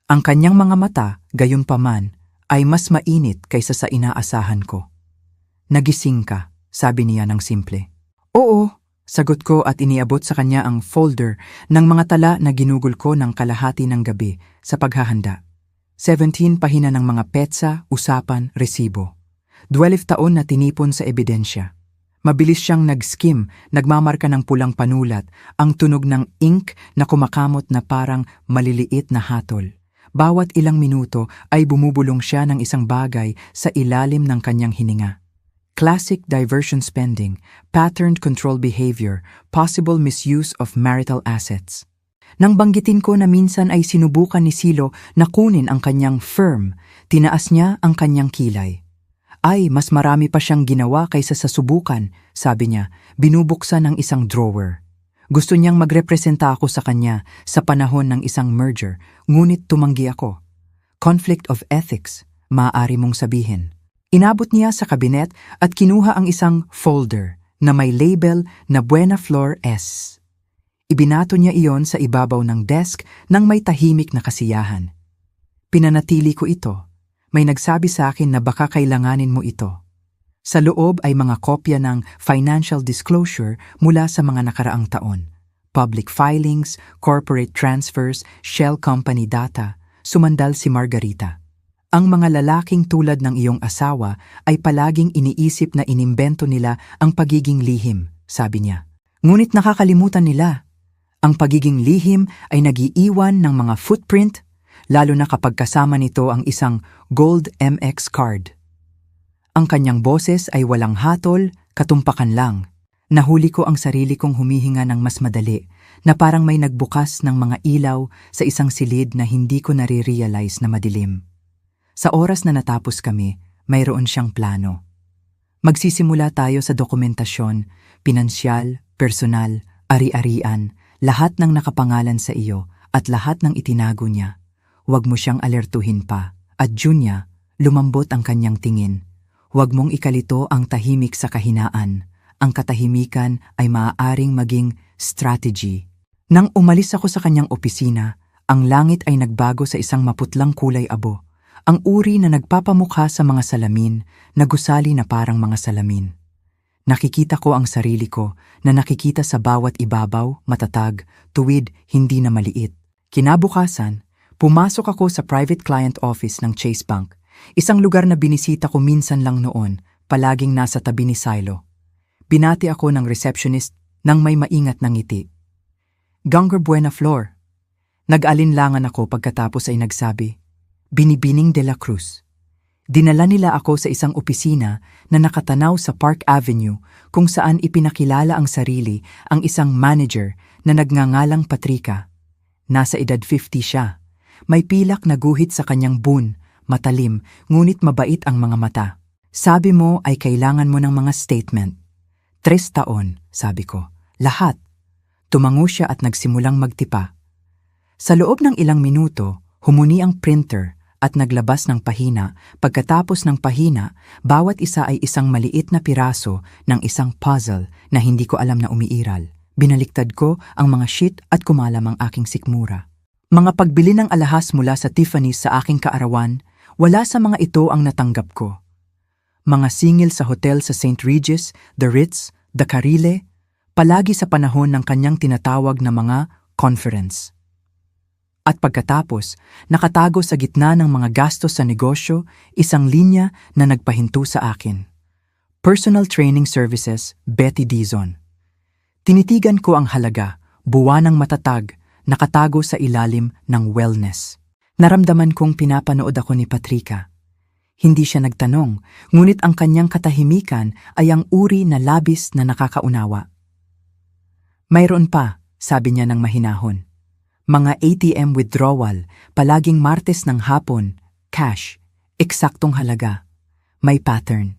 Ang kanyang mga mata, gayunpaman, ay mas mainit kaysa sa inaasahan ko. Nagising ka, sabi niya ng simple. Oo, sagot ko at iniabot sa kanya ang folder ng mga tala na ginugol ko ng kalahati ng gabi sa paghahanda. 17 pahina ng mga petsa, usapan, resibo. 12 taon na tinipon sa ebidensya. Mabilis siyang nag-skim, nagmamarka ng pulang panulat, ang tunog ng ink na kumakamot na parang maliliit na hatol. Bawat ilang minuto ay bumubulong siya ng isang bagay sa ilalim ng kanyang hininga. Classic diversion spending, patterned control behavior, possible misuse of marital assets. Nang banggitin ko na minsan ay sinubukan ni Silo na kunin ang kanyang firm, tinaas niya ang kanyang kilay. Ay, mas marami pa siyang ginawa kaysa sa subukan, sabi niya, binubuksan ng isang drawer. Gusto niyang magrepresenta ako sa kanya sa panahon ng isang merger, ngunit tumanggi ako. Conflict of ethics, maaari mong sabihin. Inabot niya sa kabinet at kinuha ang isang folder na may label na Buena Flor S. Ibinato niya iyon sa ibabaw ng desk nang may tahimik na kasiyahan. Pinanatili ko ito. May nagsabi sa akin na baka kailanganin mo ito. Sa loob ay mga kopya ng financial disclosure mula sa mga nakaraang taon. Public filings, corporate transfers, shell company data, sumandal si Margarita. Ang mga lalaking tulad ng iyong asawa ay palaging iniisip na inimbento nila ang pagiging lihim, sabi niya. Ngunit nakakalimutan nila. Ang pagiging lihim ay nag-iiwan ng mga footprint, lalo na kapag kasama nito ang isang Gold MX card. Ang kanyang boses ay walang hatol, katumpakan lang. Nahuli ko ang sarili kong humihinga ng mas madali, na parang may nagbukas ng mga ilaw sa isang silid na hindi ko nare-realize na madilim. Sa oras na natapos kami, mayroon siyang plano. Magsisimula tayo sa dokumentasyon, pinansyal, personal, ari-arian, lahat ng nakapangalan sa iyo at lahat ng itinago niya. Huwag mo siyang alertuhin pa. At Junya, lumambot ang kanyang tingin. Huwag mong ikalito ang tahimik sa kahinaan. Ang katahimikan ay maaaring maging strategy. Nang umalis ako sa kanyang opisina, ang langit ay nagbago sa isang maputlang kulay abo. Ang uri na nagpapamukha sa mga salamin, na gusali na parang mga salamin. Nakikita ko ang sarili ko na nakikita sa bawat ibabaw, matatag, tuwid, hindi na maliit. Kinabukasan, pumasok ako sa private client office ng Chase Bank, isang lugar na binisita ko minsan lang noon, palaging nasa tabi ni Silo. Binati ako ng receptionist, nang may maingat na ngiti. Gangger Buena Flor. Nag-alinlangan ako pagkatapos ay nagsabi, Binibining de la Cruz. Dinala nila ako sa isang opisina na nakatanaw sa Park Avenue kung saan ipinakilala ang sarili ang isang manager na nagngangalang Patrica. Nasa edad 50 siya. May pilak na guhit sa kanyang bun, matalim, ngunit mabait ang mga mata. Sabi mo ay kailangan mo ng mga statement. 3 taon, sabi ko. Lahat. Tumango siya at nagsimulang magtipa. Sa loob ng ilang minuto, humuni ang printer at naglabas ng pahina. Pagkatapos ng pahina, bawat isa ay isang maliit na piraso ng isang puzzle na hindi ko alam na umiiral. Binaliktad ko ang mga sheet at kumalam ang aking sikmura. Mga pagbili ng alahas mula sa Tiffany's sa aking kaarawan, wala sa mga ito ang natanggap ko. Mga singil sa hotel sa St. Regis, The Ritz, The Carile, palagi sa panahon ng kanyang tinatawag na mga conference. At pagkatapos, nakatago sa gitna ng mga gastos sa negosyo, isang linya na nagpahinto sa akin. Personal Training Services, Betty Dizon. Tinitigan ko ang halaga, buwanang matatag, nakatago sa ilalim ng wellness. Naramdaman kong pinapanood ako ni Patrica. Hindi siya nagtanong, ngunit ang kanyang katahimikan ay ang uri na labis na nakakaunawa. Mayroon pa, sabi niya ng mahinahon. Mga ATM withdrawal, palaging Martes ng hapon, cash, eksaktong halaga. May pattern.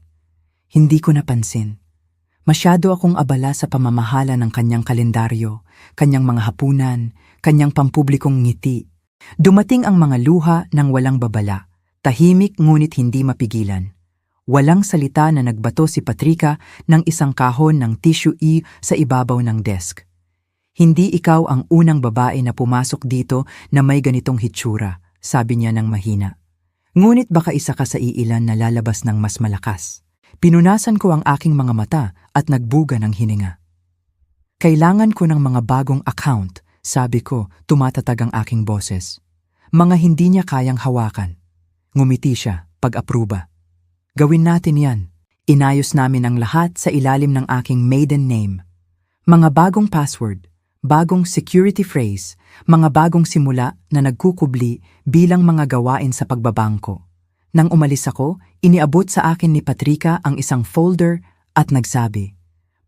Hindi ko napansin. Masyado akong abala sa pamamahala ng kanyang kalendaryo, kanyang mga hapunan, kanyang pampublikong ngiti. Dumating ang mga luha ng walang babala, tahimik ngunit hindi mapigilan. Walang salita na nagbato si Patrica ng isang kahon ng tissue sa ibabaw ng desk. Hindi ikaw ang unang babae na pumasok dito na may ganitong hitsura, sabi niya ng mahina. Ngunit baka isa ka sa iilan na lalabas ng mas malakas. Pinunasan ko ang aking mga mata at nagbuga ng hininga. Kailangan ko ng mga bagong account, sabi ko, tumatatag ang aking boses. Mga hindi niya kayang hawakan. Ngumiti siya, pag-apruba. Gawin natin yan. Inayos namin ang lahat sa ilalim ng aking maiden name. Mga bagong password, bagong security phrase, mga bagong simula na nagkukubli bilang mga gawain sa pagbabangko. Nang umalis ako, iniabot sa akin ni Patrica ang isang folder at nagsabi,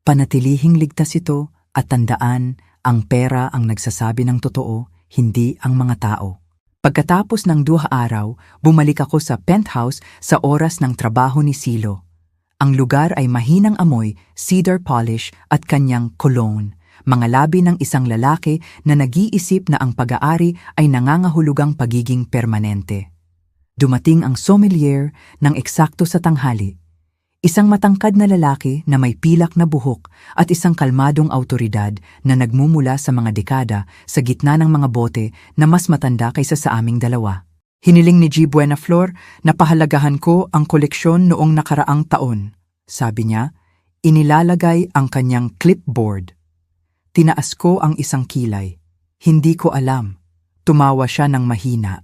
Panatilihing ligtas ito at tandaan, ang pera ang nagsasabi ng totoo, hindi ang mga tao. Pagkatapos ng 2 araw, bumalik ako sa penthouse sa oras ng trabaho ni Silo. Ang lugar ay mahinang amoy, cedar polish at kanyang cologne. Mga labi ng isang lalaki na nag-iisip na ang pag-aari ay nangangahulugang pagiging permanente. Dumating ang sommelier ng eksakto sa tanghali. Isang matangkad na lalaki na may pilak na buhok at isang kalmadong awtoridad na nagmumula sa mga dekada sa gitna ng mga bote na mas matanda kaysa sa aming dalawa. Hiniling ni G. Buenaflor na pahalagahan ko ang koleksyon noong nakaraang taon. Sabi niya, inilalagay ang kanyang clipboard. Tinaas ko ang isang kilay. Hindi ko alam. Tumawa siya ng mahina.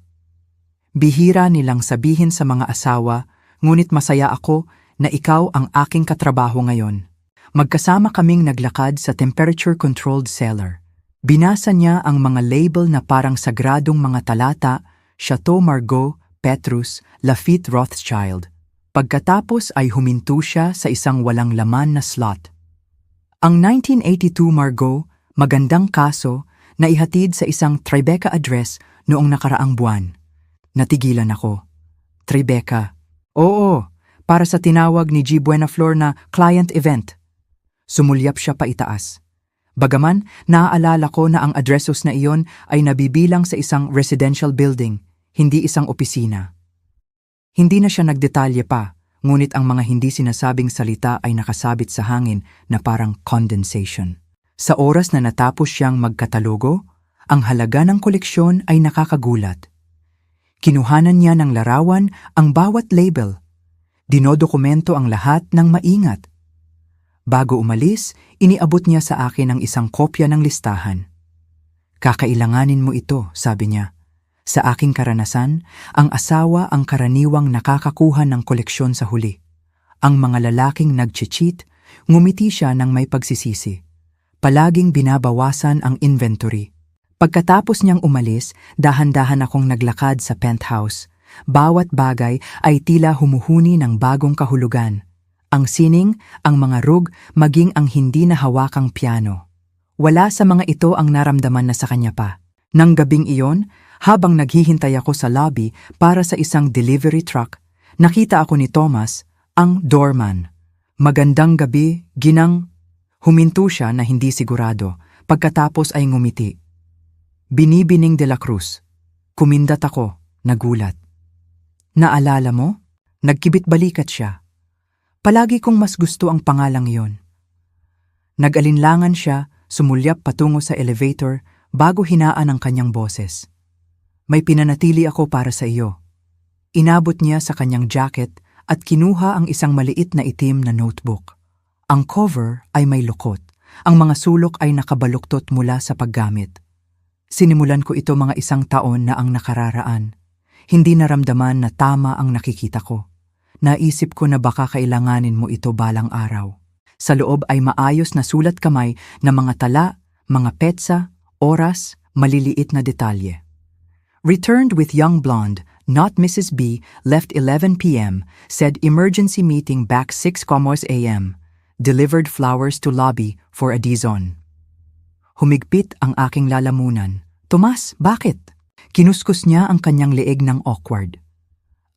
Bihira nilang sabihin sa mga asawa, ngunit masaya ako na ikaw ang aking katrabaho ngayon. Magkasama kaming naglakad sa temperature-controlled cellar. Binasa niya ang mga label na parang sagradong mga talata, Chateau Margaux, Petrus, Lafite Rothschild. Pagkatapos ay huminto siya sa isang walang laman na slot. Ang 1982 Margaux, magandang kaso, na ihatid sa isang Tribeca address noong nakaraang buwan. Natigilan ako. Tribeca. Oo, para sa tinawag ni G. Buenaflor na client event. Sumulyap siya paitaas. Bagaman, naaalala ko na ang addressos na iyon ay nabibilang sa isang residential building, hindi isang opisina. Hindi na siya nagdetalye pa, ngunit ang mga hindi sinasabing salita ay nakasabit sa hangin na parang condensation. Sa oras na natapos siyang magkatalogo, ang halaga ng koleksyon ay nakakagulat. Kinuhanan niya ng larawan ang bawat label. Dinodokumento ang lahat ng maingat. Bago umalis, iniabot niya sa akin ang isang kopya ng listahan. Kakailanganin mo ito, sabi niya. Sa aking karanasan, ang asawa ang karaniwang nakakakuha ng koleksyon sa huli. Ang mga lalaking nag-cheat, ngumiti siya ng may pagsisisi. Palaging binabawasan ang inventory. Pagkatapos niyang umalis, dahan-dahan akong naglakad sa penthouse. Bawat bagay ay tila humuhuni ng bagong kahulugan. Ang sining, ang mga rug, maging ang hindi nahawakang piano. Wala sa mga ito ang naramdaman na sa kanya pa. Nang gabing iyon, habang naghihintay ako sa lobby para sa isang delivery truck, nakita ako ni Thomas, ang doorman. Magandang gabi, ginang. Huminto siya na hindi sigurado, pagkatapos ay ngumiti. Binibining de la Cruz. Kumindat ako, nagulat. Naalala mo? Nagkibit-balikat siya. Palagi kong mas gusto ang pangalang iyon. Nag-alinlangan siya, sumulyap patungo sa elevator bago hinaan ang kanyang boses. May pinanatili ako para sa iyo. Inabot niya sa kanyang jacket at kinuha ang isang maliit na itim na notebook. Ang cover ay may lukot. Ang mga sulok ay nakabaluktot mula sa paggamit. Sinimulan ko ito mga 1 taon na ang nakararaan. Hindi naramdaman na tama ang nakikita ko. Naisip ko na baka kailanganin mo ito balang araw. Sa loob ay maayos na sulat kamay na mga tala, mga petsa, oras, maliliit na detalye. Returned with young blonde, not Mrs. B, left 11 p.m., said emergency meeting back 6 a.m. Delivered flowers to lobby for a Dizon. Humigpit ang aking lalamunan. Tomas, bakit? Kinuskus niya ang kanyang leeg ng awkward.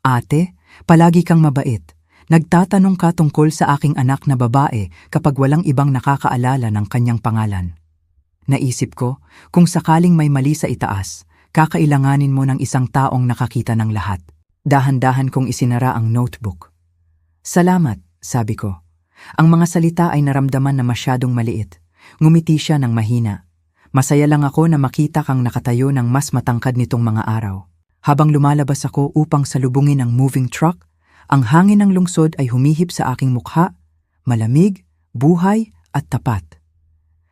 Ate, palagi kang mabait. Nagtatanong ka tungkol sa aking anak na babae kapag walang ibang nakakaalala ng kanyang pangalan. Naisip ko, kung sakaling may mali sa itaas, kakailanganin mo ng isang taong nakakita ng lahat. Dahan-dahan kong isinara ang notebook. Salamat, sabi ko. Ang mga salita ay naramdaman na masyadong maliit. Ngumiti siya ng mahina. Masaya lang ako na makita kang nakatayo ng mas matangkad nitong mga araw. Habang lumalabas ako upang salubungin ang moving truck, ang hangin ng lungsod ay humihip sa aking mukha, malamig, buhay at tapat.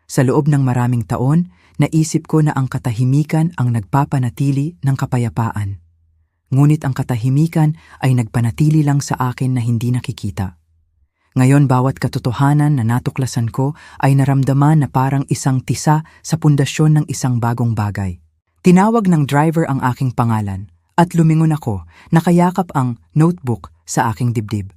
Sa loob ng maraming taon, naisip ko na ang katahimikan ang nagpapanatili ng kapayapaan. Ngunit ang katahimikan ay nagpanatili lang sa akin na hindi nakikita. Ngayon bawat katotohanan na natuklasan ko ay naramdaman na parang isang tisa sa pundasyon ng isang bagong bagay. Tinawag ng driver ang aking pangalan at lumingon ako, nakayakap ang notebook sa aking dibdib.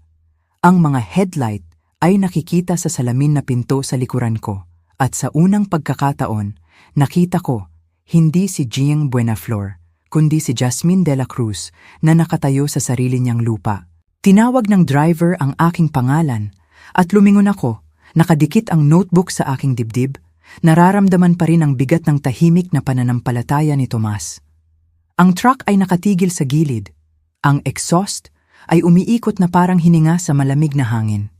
Ang mga headlight ay nakikita sa salamin na pinto sa likuran ko at sa unang pagkakataon, nakita ko hindi si Giang Buenaflor, kundi si Jasmine de la Cruz na nakatayo sa sarili niyang lupa. Tinawag ng driver ang aking pangalan at lumingon ako, nakadikit ang notebook sa aking dibdib, nararamdaman pa rin ang bigat ng tahimik na pananampalataya ni Tomas. Ang truck ay nakatigil sa gilid. Ang exhaust ay umiikot na parang hininga sa malamig na hangin.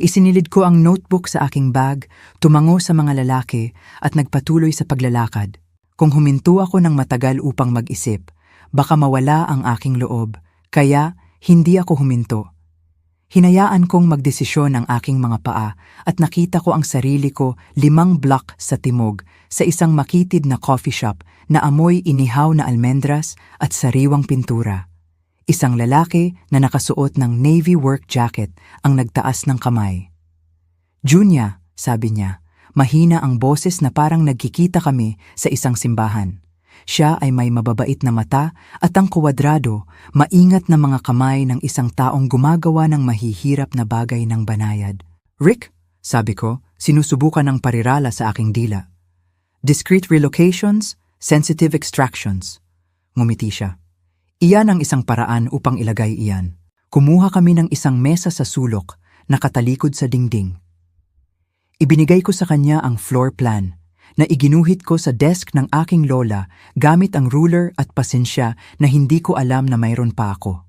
Isinilid ko ang notebook sa aking bag, tumango sa mga lalaki at nagpatuloy sa paglalakad. Kung huminto ako ng matagal upang mag-isip, baka mawala ang aking loob, kaya hindi ako huminto. Hinayaan kong magdesisyon ang aking mga paa at nakita ko ang sarili ko 5 block sa timog sa isang makitid na coffee shop na amoy inihaw na almendras at sariwang pintura. Isang lalaki na nakasuot ng navy work jacket ang nagtaas ng kamay. Junya, sabi niya, mahina ang boses na parang nagkikita kami sa isang simbahan. Siya ay may mababait na mata at ang kuwadrado, maingat na mga kamay ng isang taong gumagawa ng mahihirap na bagay ng banayad. Rick, sabi ko, sinusubukan ng parirala sa aking dila. Discrete relocations, sensitive extractions. Ngumiti siya. Iyan ang isang paraan upang ilagay iyan. Kumuha kami ng isang mesa sa sulok, nakatalikod sa dingding. Ibinigay ko sa kanya ang floor plan, na iginuhit ko sa desk ng aking lola gamit ang ruler at pasensya na hindi ko alam na mayroon pa ako.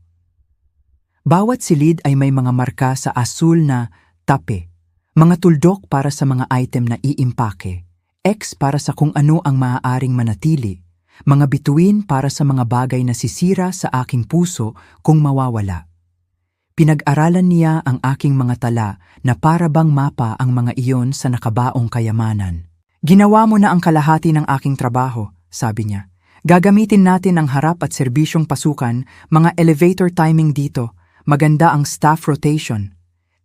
Bawat silid ay may mga marka sa asul na tape, mga tuldok para sa mga item na iimpake, X para sa kung ano ang maaaring manatili, mga bituin para sa mga bagay na sisira sa aking puso kung mawawala. Pinag-aralan niya ang aking mga tala na para bang mapa ang mga iyon sa nakabaong kayamanan. Ginawa mo na ang kalahati ng aking trabaho, sabi niya. Gagamitin natin ang harap at serbisyong pasukan, mga elevator timing dito, maganda ang staff rotation.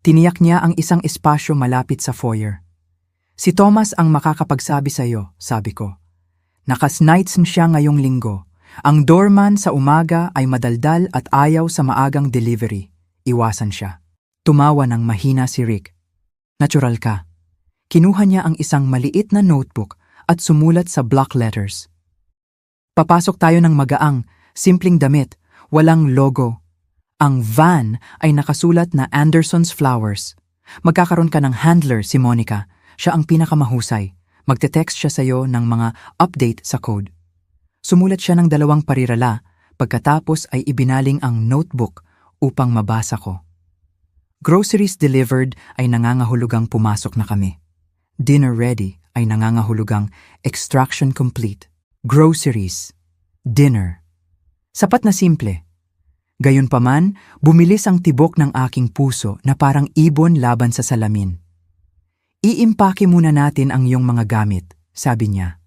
Tiniyak niya ang isang espasyo malapit sa foyer. Si Thomas ang makakapagsabi sa'yo, sabi ko. Nakasnights siya ngayong linggo. Ang doorman sa umaga ay madaldal at ayaw sa maagang delivery. Iwasan siya. Tumawa ng mahina si Rick. Natural ka. Kinuha niya ang isang maliit na notebook at sumulat sa block letters. Papasok tayo ng magaang, simpleng damit, walang logo. Ang van ay nakasulat na Anderson's Flowers. Magkakaroon ka ng handler, si Monica. Siya ang pinakamahusay. Magte-text siya sa'yo ng mga update sa code. Sumulat siya ng 2 parirala, pagkatapos ay ibinaling ang notebook upang mabasa ko. Groceries delivered ay nangangahulugang pumasok na kami. Dinner ready ay nangangahulugang extraction complete. Groceries. Dinner. Sapat na simple. Gayunpaman, bumilis ang tibok ng aking puso na parang ibon laban sa salamin. Iimpake muna natin ang iyong mga gamit, sabi niya.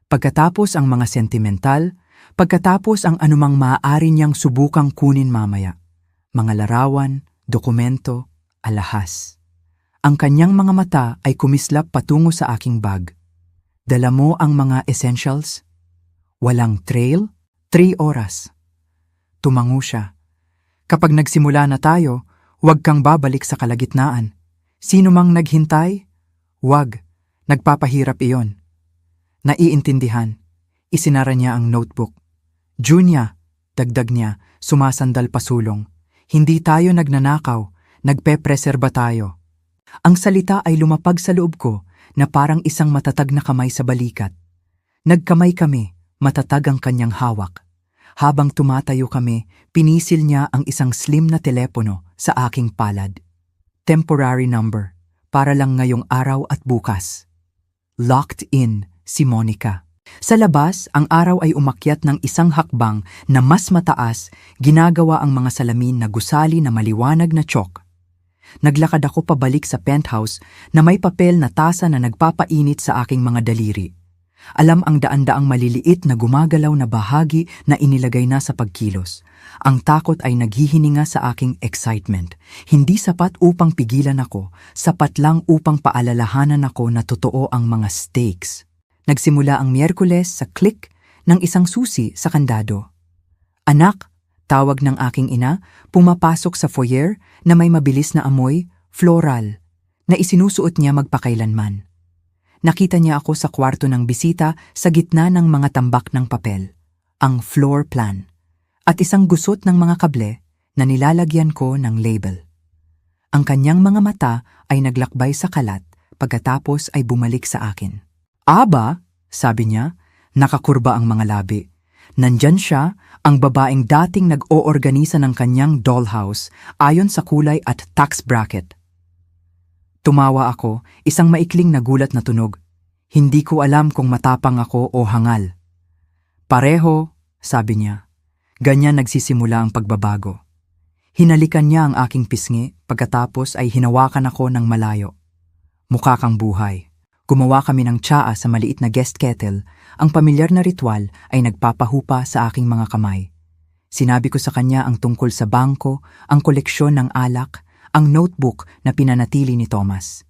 Pagkatapos ang mga sentimental, pagkatapos ang anumang maaari niyang subukang kunin mamaya. Mga larawan, dokumento, alahas. Ang kanyang mga mata ay kumislap patungo sa aking bag. Dala mo ang mga essentials? Walang trail? 3 oras. Tumango siya. Kapag nagsimula na tayo, huwag kang babalik sa kalagitnaan. Sino mang naghintay? Huwag. Nagpapahirap iyon. Naiintindihan. Isinara niya ang notebook. Junia, dagdag niya, sumasandal pasulong. Hindi tayo nagnanakaw, nagpe-preserba tayo. Ang salita ay lumapag sa loob ko na parang isang matatag na kamay sa balikat. Nagkamay kami, matatag ang kanyang hawak. Habang tumatayo kami, pinisil niya ang isang slim na telepono sa aking palad. Temporary number, para lang ngayong araw at bukas. Locked in, si Monica. Sa labas, ang araw ay umakyat ng isang hakbang na mas mataas, ginagawa ang mga salamin na gusali na maliwanag na tsyok. Naglakad ako pabalik sa penthouse na may papel na tasa na nagpapainit sa aking mga daliri. Alam ang daan-daang maliliit na gumagalaw na bahagi na inilagay na sa pagkilos. Ang takot ay naghihininga sa aking excitement. Hindi sapat upang pigilan ako, sapat lang upang paalalahanan ako na totoo ang mga stakes. Nagsimula ang Miyerkules sa click ng isang susi sa kandado. Anak, tawag ng aking ina, pumapasok sa foyer na may mabilis na amoy, floral, na isinusuot niya magpakailanman. Nakita niya ako sa kwarto ng bisita sa gitna ng mga tambak ng papel, ang floor plan, at isang gusot ng mga kable na nilalagyan ko ng label. Ang kanyang mga mata ay naglakbay sa kalat pagkatapos ay bumalik sa akin. Aba, sabi niya, nakakurba ang mga labi. Nandyan siya, ang babaeng dating nag-oorganisa ng kanyang dollhouse ayon sa kulay at tax bracket. Tumawa ako, isang maikling nagulat na tunog. Hindi ko alam kung matapang ako o hangal. Pareho, sabi niya. Ganyan nagsisimula ang pagbabago. Hinalikan niya ang aking pisngi, pagkatapos ay hinawakan ako ng malayo. Mukha kang buhay. Gumawa kami ng tsaa sa maliit na guest kettle. Ang pamilyar na ritual ay nagpapahupa sa aking mga kamay. Sinabi ko sa kanya ang tungkol sa bangko, ang koleksyon ng alak, ang notebook na pinanatili ni Thomas.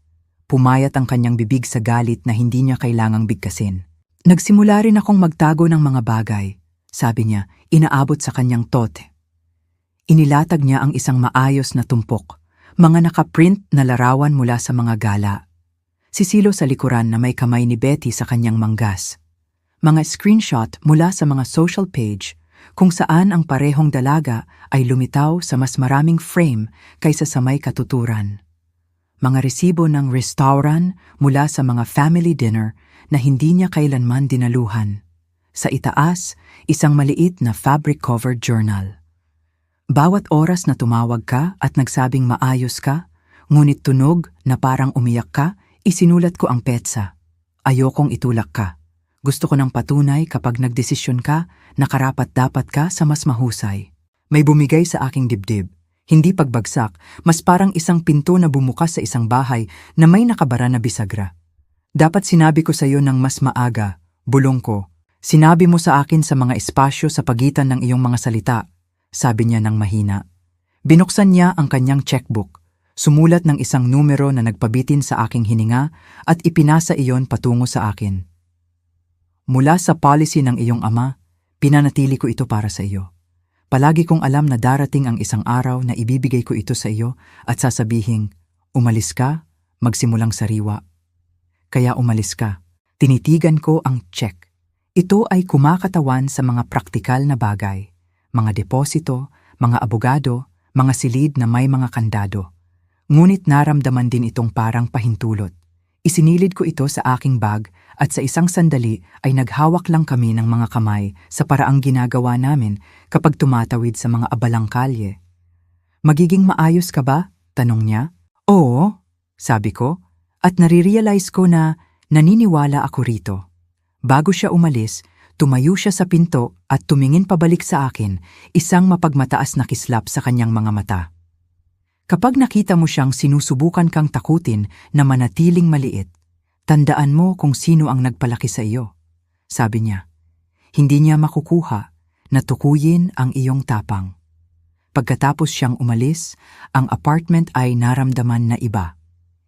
Pumayat ang kanyang bibig sa galit na hindi niya kailangang bigkasin. Nagsimula rin akong magtago ng mga bagay. Sabi niya, inaabot sa kanyang tote. Inilatag niya ang isang maayos na tumpok, mga nakaprint na larawan mula sa mga gala. Sisilo sa likuran na may kamay ni Betty sa kanyang manggas. Mga screenshot mula sa mga social page kung saan ang parehong dalaga ay lumitaw sa mas maraming frame kaysa sa may katuturan. Mga resibo ng restaurant mula sa mga family dinner na hindi niya kailanman dinaluhan. Sa itaas, isang maliit na fabric-covered journal. Bawat oras na tumawag ka at nagsabing maayos ka, ngunit tunog na parang umiyak ka, isinulat ko ang petsa. Ayokong itulak ka. Gusto ko ng patunay kapag nagdesisyon ka na karapat-dapat ka sa mas mahusay. May bumigay sa aking dibdib. Hindi pagbagsak, mas parang isang pinto na bumukas sa isang bahay na may nakabara na bisagra. Dapat sinabi ko sa iyo ng mas maaga, bulong ko. Sinabi mo sa akin sa mga espasyo sa pagitan ng iyong mga salita, sabi niya ng mahina. Binuksan niya ang kanyang checkbook. Sumulat ng isang numero na nagpabitin sa aking hininga at ipinasa iyon patungo sa akin. Mula sa policy ng iyong ama, pinanatili ko ito para sa iyo. Palagi kong alam na darating ang isang araw na ibibigay ko ito sa iyo at sasabihing, umalis ka, magsimulang sariwa. Kaya umalis ka. Tinitigan ko ang check. Ito ay kumakatawan sa mga praktikal na bagay, mga deposito, mga abogado, mga silid na may mga kandado. Ngunit naramdaman din itong parang pahintulot. Isinilid ko ito sa aking bag at sa isang sandali ay naghawak lang kami ng mga kamay sa paraang ginagawa namin kapag tumatawid sa mga abalang kalye. Magiging maayos ka ba? Tanong niya. Oo, sabi ko, at nare-realize ko na naniniwala ako rito. Bago siya umalis, tumayo siya sa pinto at tumingin pabalik sa akin, isang mapagmataas na kislap sa kanyang mga mata. Kapag nakita mo siyang sinusubukan kang takutin na manatiling maliit, tandaan mo kung sino ang nagpalaki sa iyo. Sabi niya, hindi niya makukuha na tukuyin ang iyong tapang. Pagkatapos siyang umalis, ang apartment ay naramdaman na iba.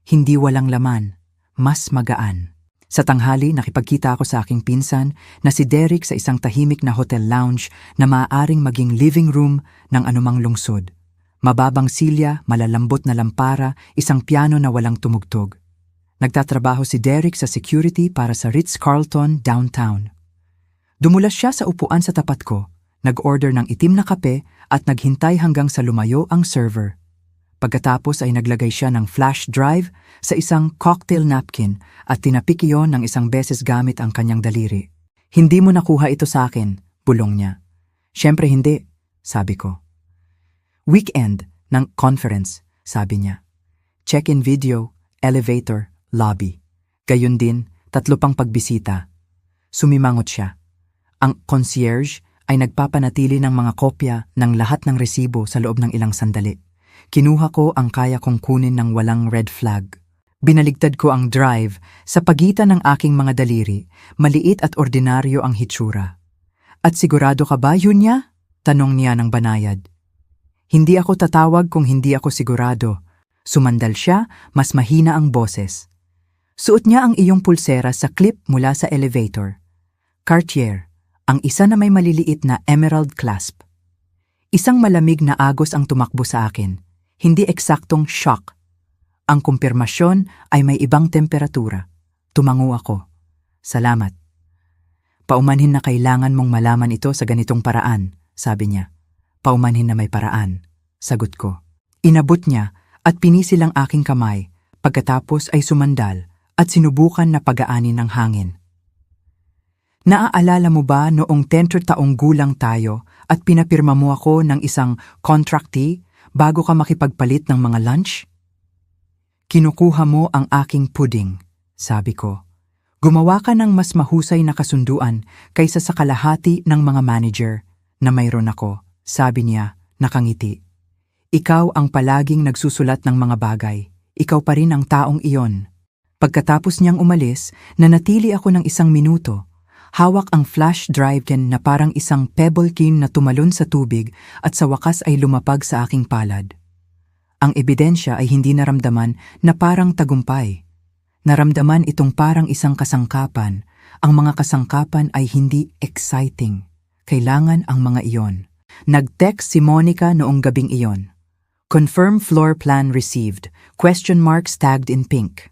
Hindi walang laman, mas magaan. Sa tanghali, nakipagkita ako sa aking pinsan na si Derek sa isang tahimik na hotel lounge na maaaring maging living room ng anumang lungsod. Mababang silya, malalambot na lampara, isang piano na walang tumugtog. Nagtatrabaho si Derek sa security para sa Ritz-Carlton downtown. Dumulas siya sa upuan sa tapat ko, nag-order ng itim na kape at naghintay hanggang sa lumayo ang server. Pagkatapos ay naglagay siya ng flash drive sa isang cocktail napkin at tinapik iyon ng isang beses gamit ang kanyang daliri. Hindi mo nakuha ito sa akin, bulong niya. Siyempre hindi, sabi ko. Weekend ng conference, sabi niya. Check-in video, elevator, lobby. Gayun din, 3 pang pagbisita. Sumimangot siya. Ang concierge ay nagpapanatili ng mga kopya ng lahat ng resibo sa loob ng ilang sandali. Kinuha ko ang kaya kong kunin ng walang red flag. Binaligtad ko ang drive sa pagitan ng aking mga daliri, maliit at ordinaryo ang hitsura. At sigurado ka ba, yun niya? Tanong niya ng banayad. Hindi ako tatawag kung hindi ako sigurado. Sumandal siya, mas mahina ang boses. Suot niya ang iyong pulsera sa clip mula sa elevator. Cartier, ang isa na may maliliit na emerald clasp. Isang malamig na agos ang tumakbo sa akin, hindi eksaktong shock. Ang kumpirmasyon ay may ibang temperatura. Tumango ako. Salamat. Paumanhin na kailangan mong malaman ito sa ganitong paraan, sabi niya. Paumanhin na may paraan, sagot ko. Inabot niya at pinisil ang aking kamay, pagkatapos ay sumandal at sinubukan na pagaanin ng hangin. Naaalala mo ba noong 10 taong gulang tayo at pinapirma mo ako ng isang contractee bago ka makipagpalit ng mga lunch? Kinukuha mo ang aking pudding, sabi ko. Gumawa ka ng mas mahusay na kasunduan kaysa sa kalahati ng mga manager na mayroon ako. Sabi niya, nakangiti. Ikaw ang palaging nagsusulat ng mga bagay. Ikaw pa rin ang taong iyon. Pagkatapos niyang umalis, nanatili ako ng 1 minuto. Hawak ang flash drive na parang isang pebble kin na tumalon sa tubig at sa wakas ay lumapag sa aking palad. Ang ebidensya ay hindi naramdaman na parang tagumpay. Naramdaman itong parang isang kasangkapan. Ang mga kasangkapan ay hindi exciting. Kailangan ang mga iyon. Nag-text si Monica noong gabing iyon. Confirm floor plan received. Question marks tagged in pink.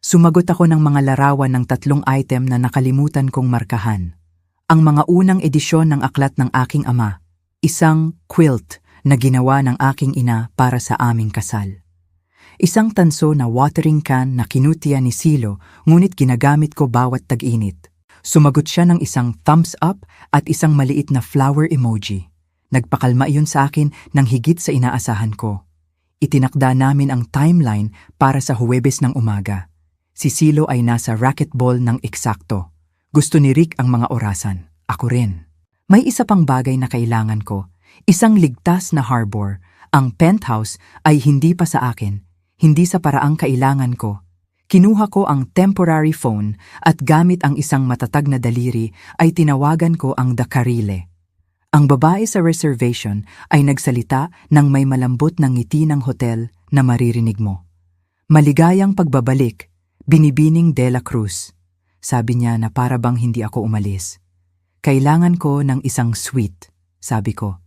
Sumagot ako ng mga larawan ng 3 item na nakalimutan kong markahan. Ang mga unang edisyon ng aklat ng aking ama. Isang quilt na ginawa ng aking ina para sa aming kasal. Isang tanso na watering can na kinutiya ni Silo ngunit ginagamit ko bawat tag-init. Sumagot siya ng isang thumbs up at isang maliit na flower emoji. Nagpakalma iyon sa akin ng higit sa inaasahan ko. Itinakda namin ang timeline para sa Huwebes ng umaga. Si Silo ay nasa racquetball ng eksakto. Gusto ni Rick ang mga orasan. Ako rin. May isa pang bagay na kailangan ko. Isang ligtas na harbor. Ang penthouse ay hindi pa sa akin. Hindi sa paraang kailangan ko. Kinuha ko ang temporary phone at gamit ang isang matatag na daliri ay tinawagan ko ang Dakarile. Ang babae sa reservation ay nagsalita ng may malambot na ngiti ng hotel na maririnig mo. Maligayang pagbabalik, Binibining de la Cruz. Sabi niya na para bang hindi ako umalis. Kailangan ko ng isang suite, sabi ko.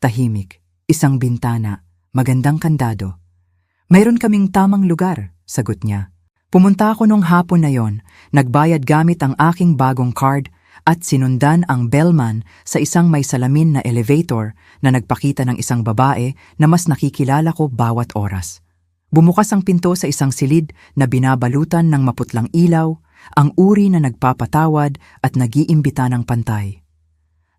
Tahimik, isang bintana, magandang kandado. Mayroon kaming tamang lugar, sagot niya. Pumunta ako nung hapon na yon, nagbayad gamit ang aking bagong card at sinundan ang bellman sa isang may salamin na elevator na nagpakita ng isang babae na mas nakikilala ko bawat oras. Bumukas ang pinto sa isang silid na binabalutan ng maputlang ilaw, ang uri na nagpapatawad at nag-iimbita ng pantay.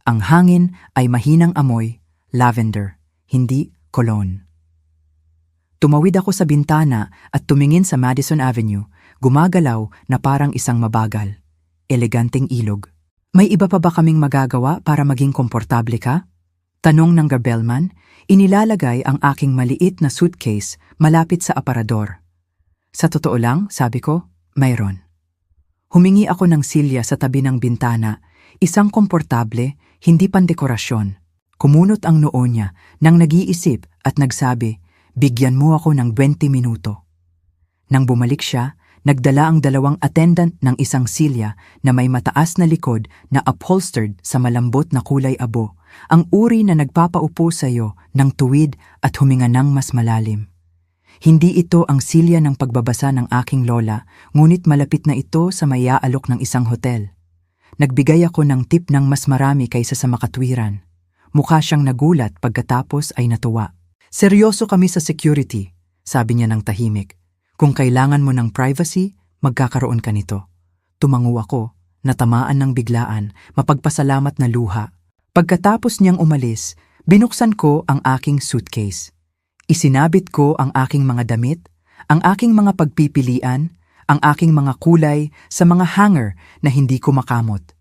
Ang hangin ay mahinang amoy, lavender, hindi cologne. Tumawid ako sa bintana at tumingin sa Madison Avenue, gumagalaw na parang isang mabagal, eleganteng ilog. May iba pa ba kaming magagawa para maging komportable ka? Tanong ng bellman, inilalagay ang aking maliit na suitcase malapit sa aparador. Sa totoo lang, sabi ko, mayroon. Humingi ako ng silya sa tabi ng bintana, isang komportable, hindi pandekorasyon. Kumunot ang noo niya nang nag-iisip at nagsabi, bigyan mo ako ng 20 minuto. Nang bumalik siya, nagdala ang dalawang attendant ng isang silya na may mataas na likod na upholstered sa malambot na kulay abo, ang uri na nagpapaupo sa iyo ng tuwid at huminga ng mas malalim. Hindi ito ang silya ng pagbabasa ng aking lola, ngunit malapit na ito sa maya-alok ng isang hotel. Nagbigay ako ng tip ng mas marami kaysa sa makatwiran. Mukha siyang nagulat pagkatapos ay natuwa. Seryoso kami sa security, sabi niya ng tahimik. Kung kailangan mo ng privacy, magkakaroon ka nito. Tumango ako, natamaan ng biglaan, mapagpasalamat na luha. Pagkatapos niyang umalis, binuksan ko ang aking suitcase. Isinabit ko ang aking mga damit, ang aking mga pagpipilian, ang aking mga kulay sa mga hanger na hindi ko makamot.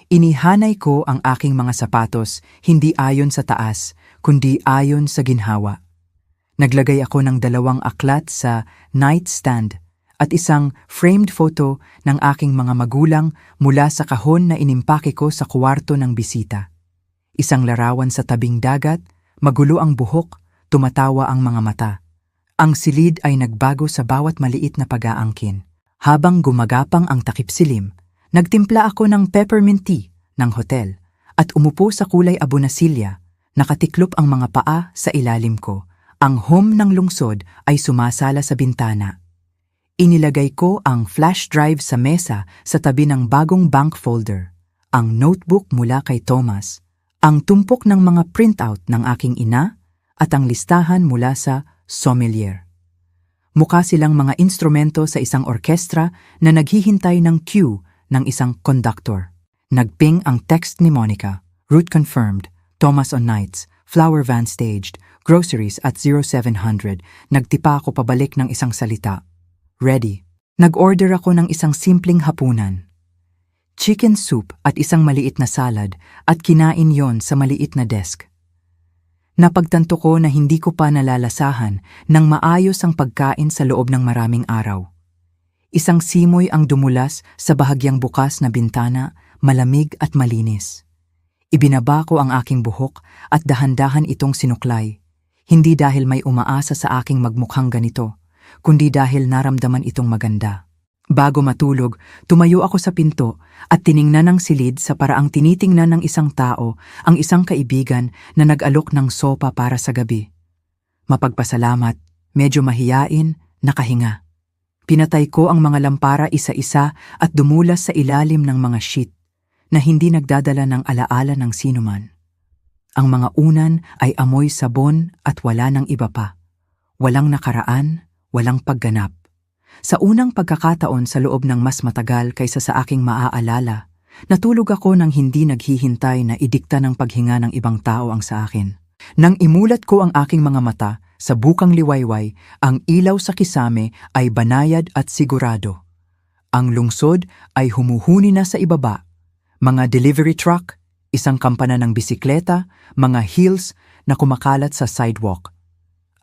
Inihanay ko ang aking mga sapatos hindi ayon sa taas, kundi ayon sa ginhawa. Naglagay ako ng 2 aklat sa nightstand at isang framed photo ng aking mga magulang mula sa kahon na inimpake ko sa kwarto ng bisita. Isang larawan sa tabing dagat, magulo ang buhok, tumatawa ang mga mata. Ang silid ay nagbago sa bawat maliit na pag-aangkin. Habang gumagapang ang takip-silim, nagtimpla ako ng peppermint tea ng hotel at umupo sa kulay abo na silya. Nakatiklop ang mga paa sa ilalim ko. Ang home ng lungsod ay sumasala sa bintana. Inilagay ko ang flash drive sa mesa sa tabi ng bagong bank folder, ang notebook mula kay Thomas, ang tumpok ng mga printout ng aking ina at ang listahan mula sa sommelier. Mukha silang mga instrumento sa isang orkestra na naghihintay ng cue ng isang conductor. Nagping ang text ni Monica, route confirmed, Thomas on nights, flower van staged, groceries at 0700. Nagtipa ako pabalik ng isang salita. Ready. Nag-order ako ng isang simpleng hapunan. Chicken soup at isang maliit na salad at kinain yon sa maliit na desk. Napagtanto ko na hindi ko pa nalalasahan ng maayos ang pagkain sa loob ng maraming araw. Isang simoy ang dumulas sa bahagyang bukas na bintana, malamig at malinis. Ibinaba ko ang aking buhok at dahan-dahan itong sinuklay, hindi dahil may umaasa sa aking magmukhang ganito, kundi dahil naramdaman itong maganda. Bago matulog, tumayo ako sa pinto at tiningnan ng silid sa paraang tinitingnan ng isang tao ang isang kaibigan na nag-alok ng sopa para sa gabi. Mapagpasalamat, medyo mahiyain, nakahinga. Pinatay ko ang mga lampara isa-isa at dumulas sa ilalim ng mga sheet na hindi nagdadala ng alaala ng sinuman. Ang mga unan ay amoy sabon at wala ng iba pa. Walang nakaraan, walang pagganap. Sa unang pagkakataon sa loob ng mas matagal kaysa sa aking maaalala, natulog ako nang hindi naghihintay na idikta ng paghinga ng ibang tao ang sa akin. Nang imulat ko ang aking mga mata sa bukang liwayway, ang ilaw sa kisame ay banayad at sigurado. Ang lungsod ay humuhuni na sa ibaba. Mga delivery truck, isang kampana ng bisikleta, mga heels na kumakalat sa sidewalk.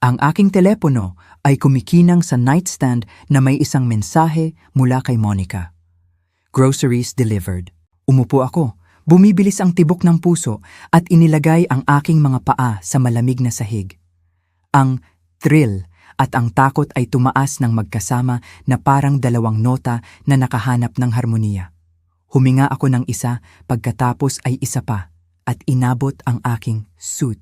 Ang aking telepono ay kumikinang sa nightstand na may isang mensahe mula kay Monica. Groceries delivered. Umupo ako, bumibilis ang tibok ng puso at inilagay ang aking mga paa sa malamig na sahig. Ang thrill at ang takot ay tumaas ng magkasama na parang dalawang nota na nakahanap ng harmonia. Huminga ako ng isa, pagkatapos ay isa pa, at inabot ang aking suit.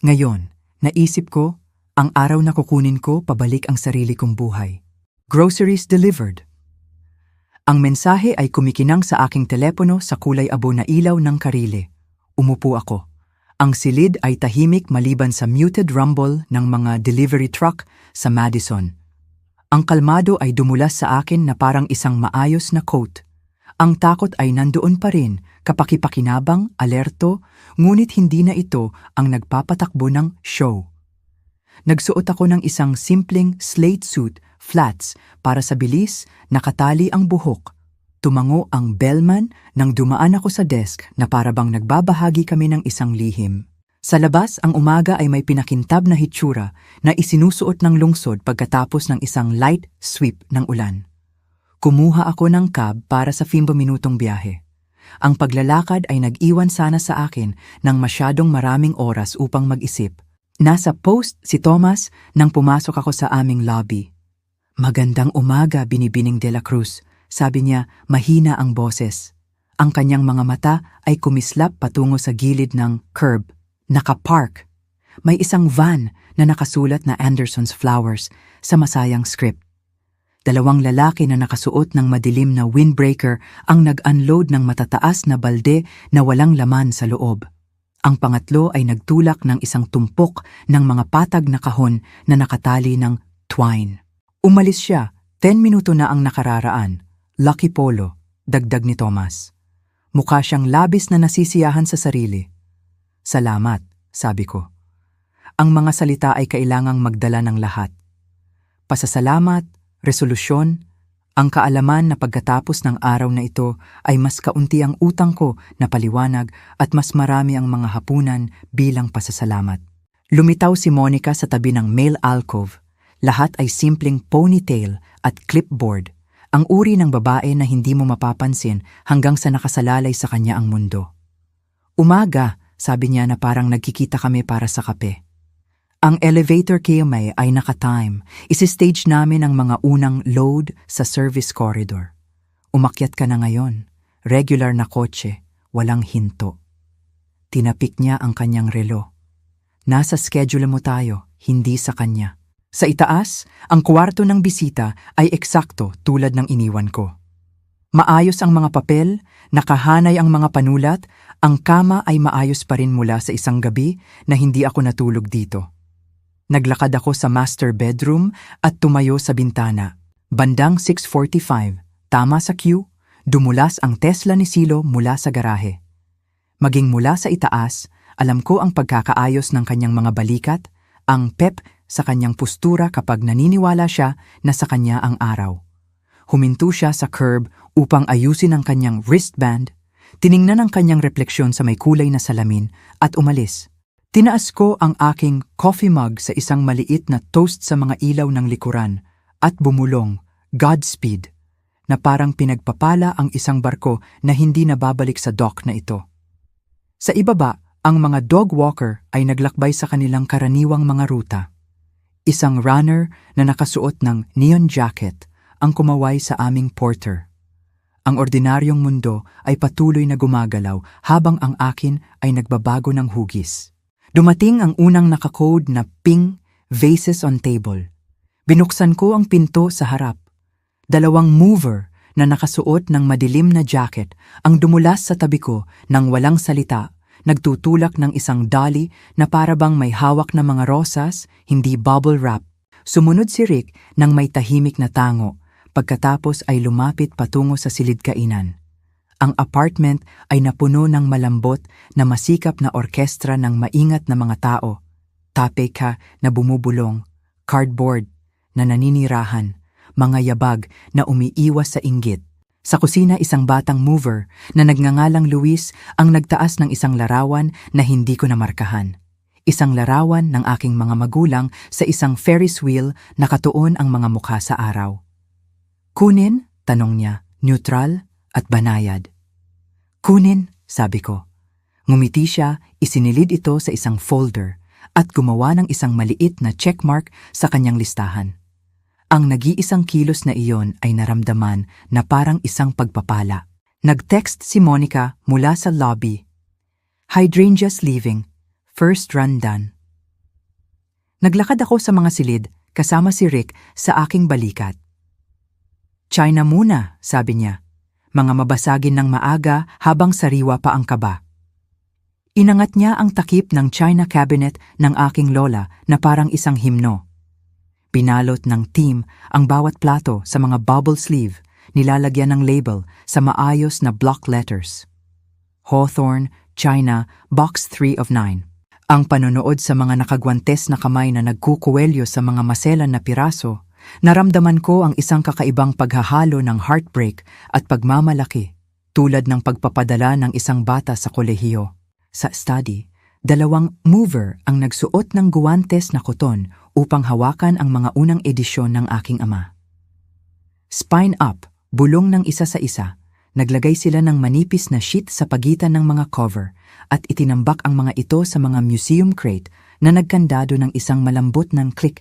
Ngayon, naisip ko, ang araw na kukunin ko pabalik ang sarili kong buhay. Groceries delivered. Ang mensahe ay kumikinang sa aking telepono sa kulay abo na ilaw ng karile. Umupo ako. Ang silid ay tahimik maliban sa muted rumble ng mga delivery truck sa Madison. Ang kalmado ay dumulas sa akin na parang isang maayos na coat. Ang takot ay nandoon pa rin, kapakipakinabang, alerto, ngunit hindi na ito ang nagpapatakbo ng show. Nagsuot ako ng isang simpleng slate suit, flats, para sa bilis, nakatali ang buhok. Tumango ang bellman nang dumaan ako sa desk na parabang nagbabahagi kami ng isang lihim. Sa labas, ang umaga ay may pinakintab na hitsura na isinusuot ng lungsod pagkatapos ng isang light sweep ng ulan. Kumuha ako ng cab para sa 15 minutong biyahe. Ang paglalakad ay nag-iwan sana sa akin ng masyadong maraming oras upang mag-isip. Nasa post si Thomas nang pumasok ako sa aming lobby. "Magandang umaga, Binibining de la Cruz," sabi niya, mahina ang boses. Ang kanyang mga mata ay kumislap patungo sa gilid ng curb. Nakapark. May isang van na nakasulat na Anderson's Flowers sa masayang script. Dalawang lalaki na nakasuot ng madilim na windbreaker ang nag-unload ng matataas na balde na walang laman sa loob. Ang pangatlo ay nagtulak ng isang tumpok ng mga patag na kahon na nakatali ng twine. Umalis siya, 10 minuto na ang nakararaan. Lucky Polo, dagdag ni Thomas. Mukha siyang labis na nasisiyahan sa sarili. "Salamat," sabi ko. Ang mga salita ay kailangang magdala ng lahat. Pasasalamat, resolusyon, ang kaalaman na pagkatapos ng araw na ito ay mas kaunti ang utang ko na paliwanag at mas marami ang mga hapunan bilang pasasalamat. Lumitaw si Monica sa tabi ng male alcove. Lahat ay simpleng ponytail at clipboard. Ang uri ng babae na hindi mo mapapansin hanggang sa nakasalalay sa kanya ang mundo. "Umaga," sabi niya na parang nagkikita kami para sa kape. Ang elevator kami ay naka-time. Isi-stage namin ang mga unang load sa service corridor. "Umakyat ka na ngayon. Regular na kotse, walang hinto." Tinapik niya ang kanyang relo. "Nasa schedule mo tayo, hindi sa kanya." Sa itaas, ang kwarto ng bisita ay eksakto tulad ng iniwan ko. Maayos ang mga papel, nakahanay ang mga panulat, ang kama ay maayos pa rin mula sa isang gabi na hindi ako natulog dito. Naglakad ako sa master bedroom at tumayo sa bintana. Bandang 6:45, tama sa cue, dumulas ang Tesla ni Silo mula sa garahe. Maging mula sa itaas, alam ko ang pagkakaayos ng kanyang mga balikat, ang pep sa kanyang postura kapag naniniwala siya na sa kanya ang araw. Huminto siya sa curb upang ayusin ang kanyang wristband, tiningnan ang kanyang refleksyon sa may kulay na salamin at umalis. Tinaas ko ang aking coffee mug sa isang maliit na toast sa mga ilaw ng likuran at bumulong, "Godspeed," na parang pinagpapala ang isang barko na hindi nababalik sa dock na ito. Sa ibaba, ang mga dog walker ay naglakbay sa kanilang karaniwang mga ruta. Isang runner na nakasuot ng neon jacket ang kumaway sa aming porter. Ang ordinaryong mundo ay patuloy na gumagalaw habang ang akin ay nagbabago ng hugis. Dumating ang unang nakakode na ping vases on table. Binuksan ko ang pinto sa harap. Dalawang mover na nakasuot ng madilim na jacket ang dumulas sa tabi ko nang walang salita. Nagtutulak ng isang dolly na parabang may hawak na mga rosas, hindi bubble wrap. Sumunod si Rick nang may tahimik na tango, pagkatapos ay lumapit patungo sa silid kainan. Ang apartment ay napuno ng malambot na masikap na orkestra ng maingat na mga tao. Tapeka na bumubulong, cardboard na naninirahan, mga yabag na umiiwas sa inggit. Sa kusina, isang batang mover na nagngangalang Luis ang nagtaas ng isang larawan na hindi ko namarkahan. Isang larawan ng aking mga magulang sa isang Ferris wheel na katuon ang mga mukha sa araw. "Kunin?" tanong niya, neutral at banayad. "Kunin," sabi ko. Ngumiti siya, isinilid ito sa isang folder. at gumawa ng isang maliit na checkmark sa kanyang listahan. Ang nag-iisang kilos na iyon ay naramdaman na parang isang pagpapala. Nag-text si Monica mula sa lobby. Hydrangeas leaving. First run done. Naglakad ako sa mga silid kasama si Rick sa aking balikat. China muna, sabi niya. Mga mabasagin ng maaga habang sariwa pa ang kaba. Inangat niya ang takip ng china cabinet ng aking lola na parang isang himno. Pinalot ng team ang bawat plato sa mga bubble sleeve, nilalagyan ng label sa maayos na block letters. Hawthorne, China, Box 3 of 9. Ang panonood sa mga nakagwantes na kamay na nagkukuwelyo sa mga maselan na piraso, naramdaman ko ang isang kakaibang paghahalo ng heartbreak at pagmamalaki, tulad ng pagpapadala ng isang bata sa kolehiyo. Sa study, 2 mover ang nagsuot ng guwantes na koton upang hawakan ang mga unang edisyon ng aking ama. Spine up, bulong ng isa sa isa, naglagay sila ng manipis na sheet sa pagitan ng mga cover at itinambak ang mga ito sa mga museum crate na nagkandado ng isang malambot ng click.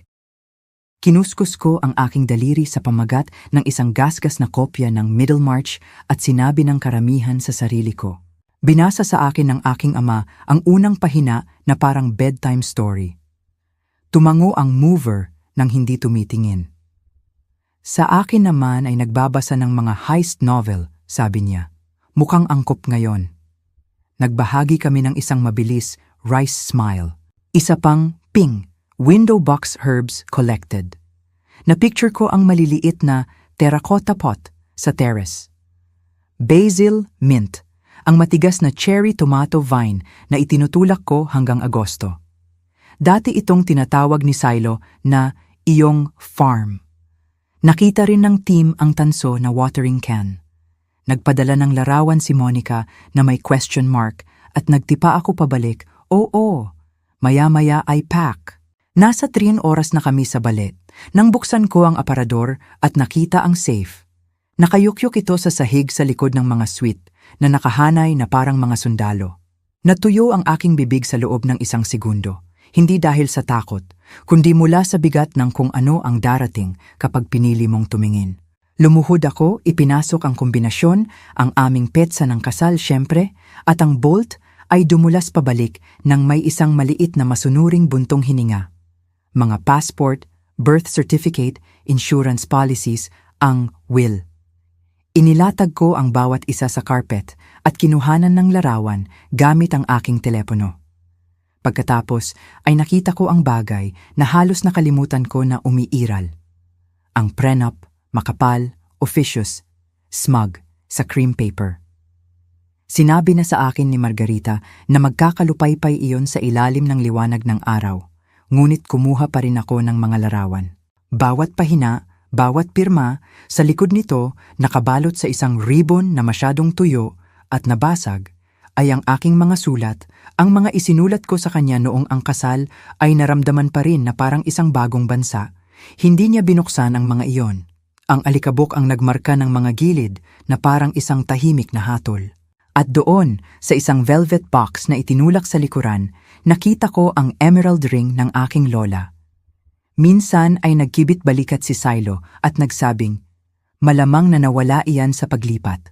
Kinuskus ko ang aking daliri sa pamagat ng isang gasgas na kopya ng Middlemarch at sinabi ng karamihan sa sarili ko. Binasa sa akin ng aking ama ang unang pahina na parang bedtime story. Tumango ang mover nang hindi tumitingin. Sa akin naman ay nagbabasa ng mga heist novel, sabi niya. Mukhang angkop ngayon. Nagbahagi kami ng isang mabilis rice smile. Isa pang ping, window box herbs collected. Napicture ko ang maliliit na terracotta pot sa terrace. Basil, mint. Ang matigas na cherry tomato vine na itinutulak ko hanggang Agosto. Dati itong tinatawag ni Silo na iyong farm. Nakita rin ng team ang tanso na watering can. Nagpadala ng larawan si Monica na may question mark at nagtipa ako pabalik, oo, maya-maya ay pack. Nasa 3 oras na kami sa balet nang buksan ko ang aparador at nakita ang safe. Nakayukyuk ito sa sahig sa likod ng mga suite na nakahanay na parang mga sundalo. Natuyo ang aking bibig sa loob ng 1 segundo, hindi dahil sa takot, kundi mula sa bigat ng kung ano ang darating kapag pinili mong tumingin. Lumuhod ako, ipinasok ang kombinasyon, ang aming petsa ng kasal syempre, at ang bolt ay dumulas pabalik nang may isang maliit na masunuring buntong hininga. Mga passport, birth certificate, insurance policies, ang will. Inilatag ko ang bawat isa sa carpet at kinuhanan ng larawan gamit ang aking telepono. Pagkatapos ay nakita ko ang bagay na halos nakalimutan ko na umiiral. Ang prenup, makapal, officious, smug, sa cream paper. Sinabi na sa akin ni Margarita na magkakalupaypay iyon sa ilalim ng liwanag ng araw, ngunit kumuha pa rin ako ng mga larawan. Bawat pahina, bawat pirma, sa likod nito nakabalot sa isang ribbon na masyadong tuyo at nabasag ay ang aking mga sulat, ang mga isinulat ko sa kanya noong ang kasal ay naramdaman pa rin na parang isang bagong bansa. Hindi niya binuksan ang mga iyon. Ang alikabok ang nagmarka ng mga gilid na parang isang tahimik na hatol. At doon, sa isang velvet box na itinulak sa likuran, nakita ko ang emerald ring ng aking lola. Minsan ay nagkibit-balikat si Silo at nagsabing, malamang na nawala iyan sa paglipat.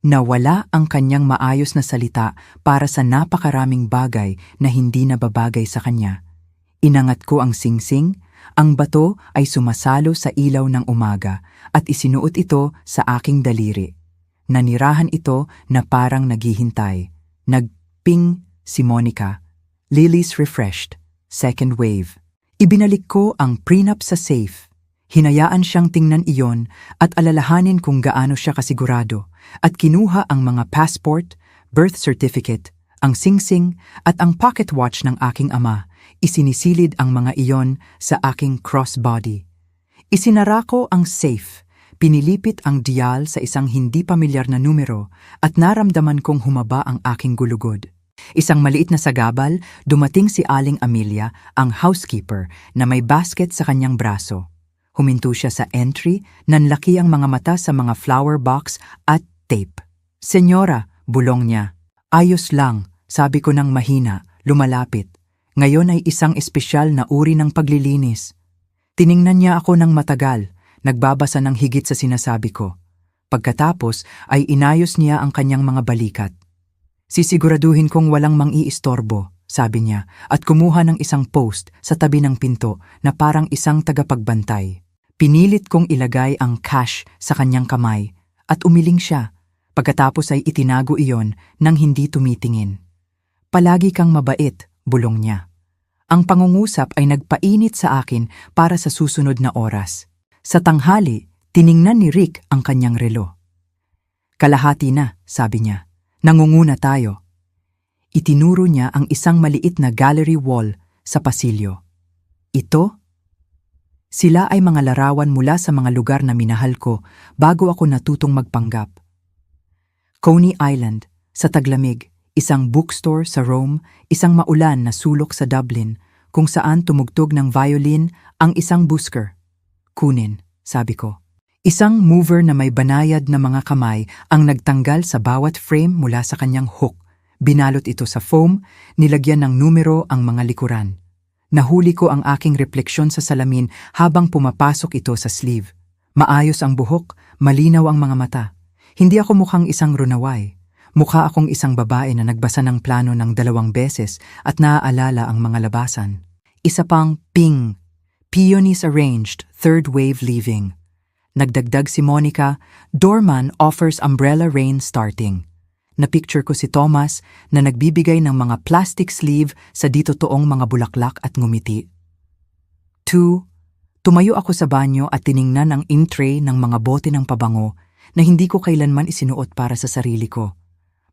Nawala ang kanyang maayos na salita para sa napakaraming bagay na hindi nababagay sa kanya. Inangat ko ang singsing, ang bato ay sumasalo sa ilaw ng umaga at isinuot ito sa aking daliri. Nanirahan ito na parang naghihintay. Nagping si Monica. Lily's refreshed. Second wave. Ibinalik ko ang prenup sa safe. Hinayaan siyang tingnan iyon at alalahanin kung gaano siya kasigurado at kinuha ang mga passport, birth certificate, ang singsing at ang pocket watch ng aking ama. Isinisilid ang mga iyon sa aking crossbody. Isinara ko ang safe. Pinilipit ang dial sa isang hindi pamilyar na numero at naramdaman kong humaba ang aking gulugod. Isang maliit na sagabal, dumating si Aling Amelia, ang housekeeper, na may basket sa kanyang braso. Huminto siya sa entry, nanlaki ang mga mata sa mga flower box at tape. Senyora, bulong niya. Ayos lang, sabi ko ng mahina, lumalapit. Ngayon ay isang espesyal na uri ng paglilinis. Tiningnan niya ako ng matagal, nagbabasa ng higit sa sinasabi ko. Pagkatapos ay inayos niya ang kanyang mga balikat. Sisiguraduhin kong walang mang-iistorbo, sabi niya, at kumuha ng isang post sa tabi ng pinto na parang isang tagapagbantay. Pinilit kong ilagay ang cash sa kanyang kamay at umiling siya. Pagkatapos ay itinago iyon nang hindi tumitingin. Palagi kang mabait, bulong niya. Ang pangungusap ay nagpainit sa akin para sa susunod na oras. Sa tanghali, tiningnan ni Rick ang kanyang relo. Kalahati na, sabi niya. Nangunguna tayo. Itinuro niya ang isang maliit na gallery wall sa pasilyo. Ito? Sila ay mga larawan mula sa mga lugar na minahal ko bago ako natutong magpanggap. Coney Island, sa taglamig, isang bookstore sa Rome, isang maulan na sulok sa Dublin, kung saan tumugtog ng violin ang isang busker. Kunin, sabi ko. Isang mover na may banayad na mga kamay ang nagtanggal sa bawat frame mula sa kanyang hook. Binalot ito sa foam, nilagyan ng numero ang mga likuran. Nahuli ko ang aking refleksyon sa salamin habang pumapasok ito sa sleeve. Maayos ang buhok, malinaw ang mga mata. Hindi ako mukhang isang runaway. Mukha akong isang babae na nagbasa ng plano ng 2 beses at naaalala ang mga labasan. Isa pang ping. Peonies arranged, third wave leaving. Nagdagdag si Monica, doorman offers umbrella rain starting. Napicture ko si Thomas na nagbibigay ng mga plastic sleeve sa di totoong mga bulaklak at ngumiti. 2. Tumayo ako sa banyo at tiningnan ang in-tray ng mga bote ng pabango na hindi ko kailanman isinuot para sa sarili ko.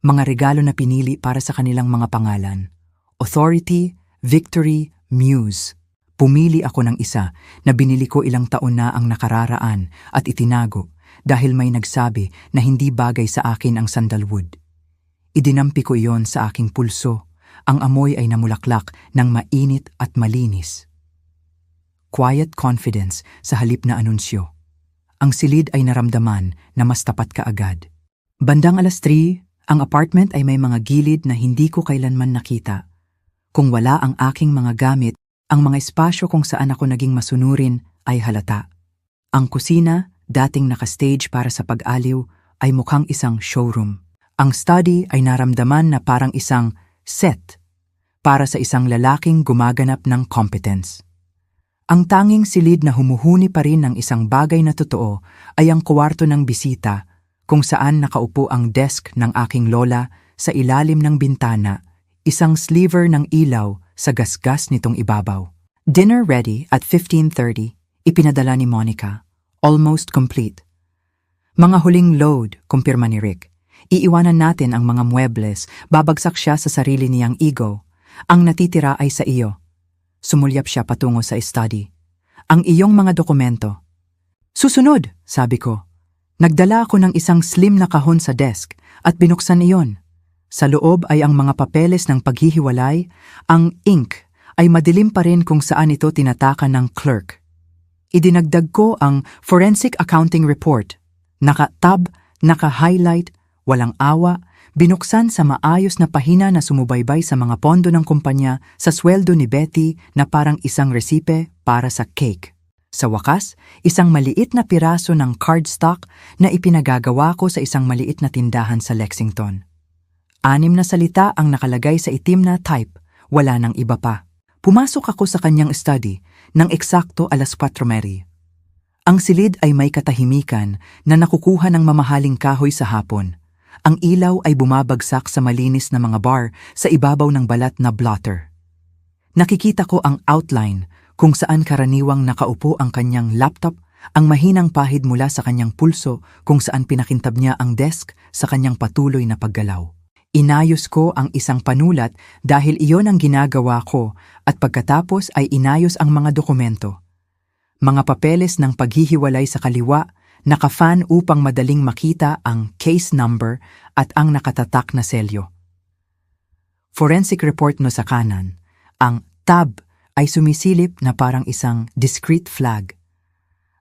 Mga regalo na pinili para sa kanilang mga pangalan. Authority, Victory, Muse. Pumili ako ng isa na binili ko ilang taon na ang nakararaan at itinago dahil may nagsabi na hindi bagay sa akin ang sandalwood. Idinampi ko iyon sa aking pulso. Ang amoy ay namulaklak ng mainit at malinis. Quiet confidence sa halip na anunsyo. Ang silid ay naramdaman na mas tapat ka agad. Bandang 3:00, ang apartment ay may mga gilid na hindi ko kailanman nakita. Kung wala ang aking mga gamit, ang mga espasyo kung saan ako naging masunurin ay halata. Ang kusina, dating nakastage para sa pag-aliw, ay mukhang isang showroom. Ang study ay naramdaman na parang isang set para sa isang lalaking gumaganap ng competence. Ang tanging silid na humuhuni pa rin ng isang bagay na totoo ay ang kwarto ng bisita kung saan nakaupo ang desk ng aking lola sa ilalim ng bintana, isang sliver ng ilaw sa gasgas nitong ibabaw. Dinner ready at 15:30, ipinadala ni Monica. Almost complete. Mga huling load, kumpirma ni Rick. Iiwanan natin ang mga muebles, babagsak siya sa sarili niyang ego. Ang natitira ay sa iyo. Sumulyap siya patungo sa study. Ang iyong mga dokumento. Susunod, sabi ko. Nagdala ako ng isang slim na kahon sa desk at binuksan iyon. Sa loob ay ang mga papeles ng paghihiwalay, ang ink ay madilim pa rin kung saan ito tinatakan ng clerk. Idinagdag ko ang forensic accounting report. Naka-tab, naka-highlight, walang awa, binuksan sa maayos na pahina na sumubaybay sa mga pondo ng kumpanya sa sweldo ni Betty na parang isang resipe para sa cake. Sa wakas, isang maliit na piraso ng cardstock na ipinagagawa ko sa isang maliit na tindahan sa Lexington. 6 na salita ang nakalagay sa itim na type, wala nang iba pa. Pumasok ako sa kanyang study ng eksakto 4:00. Ang silid ay may katahimikan na nakukuha ng mamahaling kahoy sa hapon. Ang ilaw ay bumabagsak sa malinis na mga bar sa ibabaw ng balat na blotter. Nakikita ko ang outline kung saan karaniwang nakaupo ang kanyang laptop, ang mahinang pahid mula sa kanyang pulso kung saan pinakintab niya ang desk sa kanyang patuloy na paggalaw. Inayos ko ang isang panulat dahil iyon ang ginagawa ko at pagkatapos ay inayos ang mga dokumento. Mga papeles ng paghihiwalay sa kaliwa, naka-fan upang madaling makita ang case number at ang nakatatak na selyo. Forensic report no sa kanan. Ang tab ay sumisilip na parang isang discrete flag.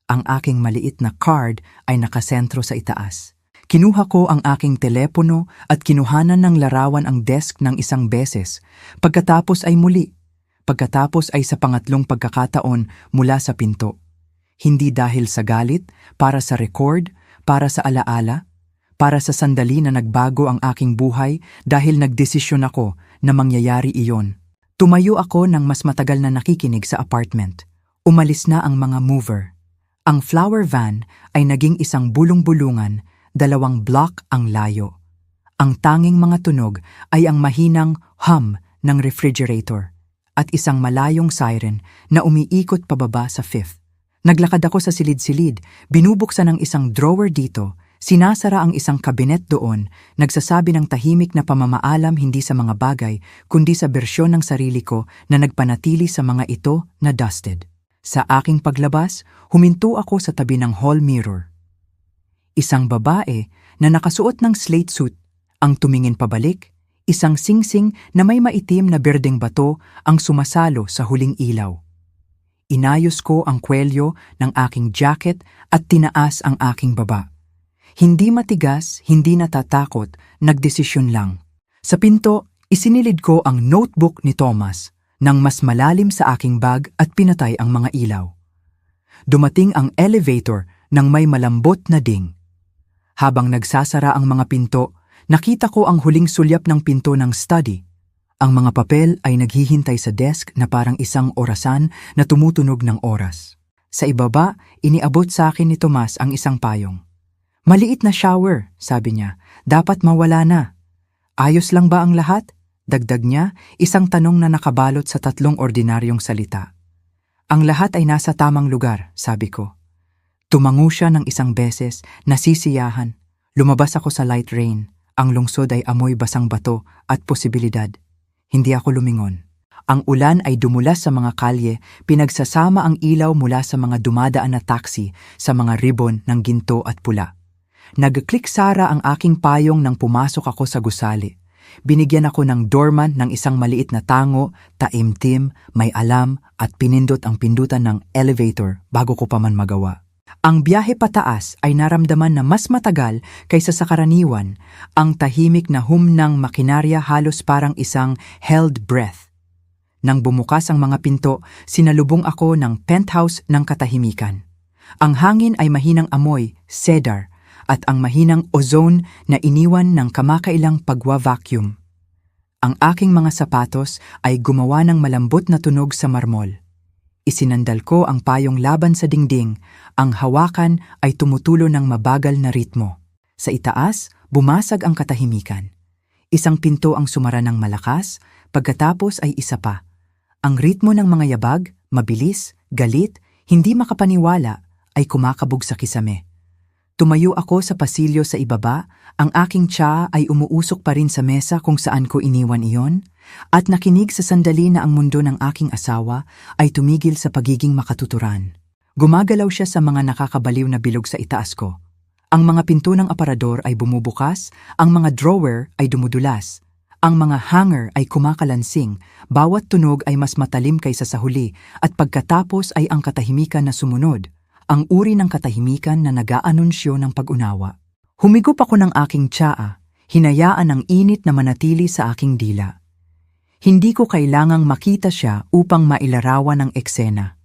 Ang aking maliit na card ay nakasentro sa itaas. Kinuha ko ang aking telepono at kinuhanan ng larawan ang desk ng isang beses. Pagkatapos ay muli. pagkatapos ay sa pangatlong pagkakataon mula sa pinto. Hindi dahil sa galit, para sa record, para sa alaala, para sa sandali na nagbago ang aking buhay dahil nagdesisyon ako na mangyayari iyon. Tumayo ako ng mas matagal na nakikinig sa apartment. Umalis na ang mga mover. Ang flower van ay naging isang bulong-bulungan, 2 block ang layo. Ang tanging mga tunog ay ang mahinang hum ng refrigerator at isang malayong siren na umiikot pababa sa 5th. Naglakad ako sa silid-silid, binubuksan ang isang drawer dito, sinasara ang isang kabinet doon, nagsasabi ng tahimik na pamamaalam hindi sa mga bagay, kundi sa bersyon ng sarili ko na nagpanatili sa mga ito na dusted. Sa aking paglabas, huminto ako sa tabi ng hall mirror. Isang babae na nakasuot ng slate suit ang tumingin pabalik, isang singsing na may maitim na berdeng bato ang sumasalo sa huling ilaw. Inayos ko ang kwelyo ng aking jacket at tinaas ang aking baba. Hindi matigas, hindi natatakot, nagdesisyon lang. Sa pinto, isinilid ko ang notebook ni Thomas nang mas malalim sa aking bag at pinatay ang mga ilaw. Dumating ang elevator nang may malambot na ding. Habang nagsasara ang mga pinto, nakita ko ang huling sulyap ng pinto ng study. Ang mga papel ay naghihintay sa desk na parang isang orasan na tumutunog ng oras. Sa ibaba, iniabot sa akin ni Tomas ang isang payong. "Maliit na shower," sabi niya. "Dapat mawala na." "Ayos lang ba ang lahat?" Dagdag niya, isang tanong na nakabalot sa 3 ordinaryong salita. "Ang lahat ay nasa tamang lugar," sabi ko. Tumango siya ng isang beses, nasisiyahan. Lumabas ako sa light rain. Ang lungsod ay amoy basang bato at posibilidad. Hindi ako lumingon. Ang ulan ay dumulas sa mga kalye, pinagsasama ang ilaw mula sa mga dumadaan na taxi sa mga ribbon ng ginto at pula. Nag-click sara ang aking payong nang pumasok ako sa gusali. Binigyan ako ng doorman ng isang maliit na tango, taimtim, may alam at pinindot ang pindutan ng elevator bago ko pa man magawa. Ang biyahe pataas ay naramdaman na mas matagal kaysa sa karaniwan. Ang tahimik na hum ng makinarya halos parang isang held breath. Nang bumukas ang mga pinto, sinalubong ako ng penthouse ng katahimikan. Ang hangin ay mahinang amoy, cedar, at ang mahinang ozone na iniwan ng kamakailang pagwa-vacuum. Ang aking mga sapatos ay gumawa ng malambot na tunog sa marmol. Isinandal ko ang payong laban sa dingding, ang hawakan ay tumutulo ng mabagal na ritmo. Sa itaas, bumasag ang katahimikan. Isang pinto ang sumara ng malakas, pagkatapos ay isa pa. Ang ritmo ng mga yabag, mabilis, galit, hindi makapaniwala, ay kumakabog sa kisame. Tumayo ako sa pasilyo sa ibaba, ang aking tsaa ay umuusok pa rin sa mesa kung saan ko iniwan iyon, at nakinig sa sandali na ang mundo ng aking asawa ay tumigil sa pagiging makatuturan. Gumagalaw siya sa mga nakakabaliw na bilog sa itaas ko. Ang mga pinto ng aparador ay bumubukas, ang mga drawer ay dumudulas. Ang mga hanger ay kumakalansing, bawat tunog ay mas matalim kaysa sa huli, at pagkatapos ay ang katahimikan na sumunod. Ang uri ng katahimikan na nag-aanunsyo ng pag-unawa. Humigop ako ng aking tsaa, hinayaan ang init na manatili sa aking dila. Hindi ko kailangang makita siya upang mailarawan ang eksena.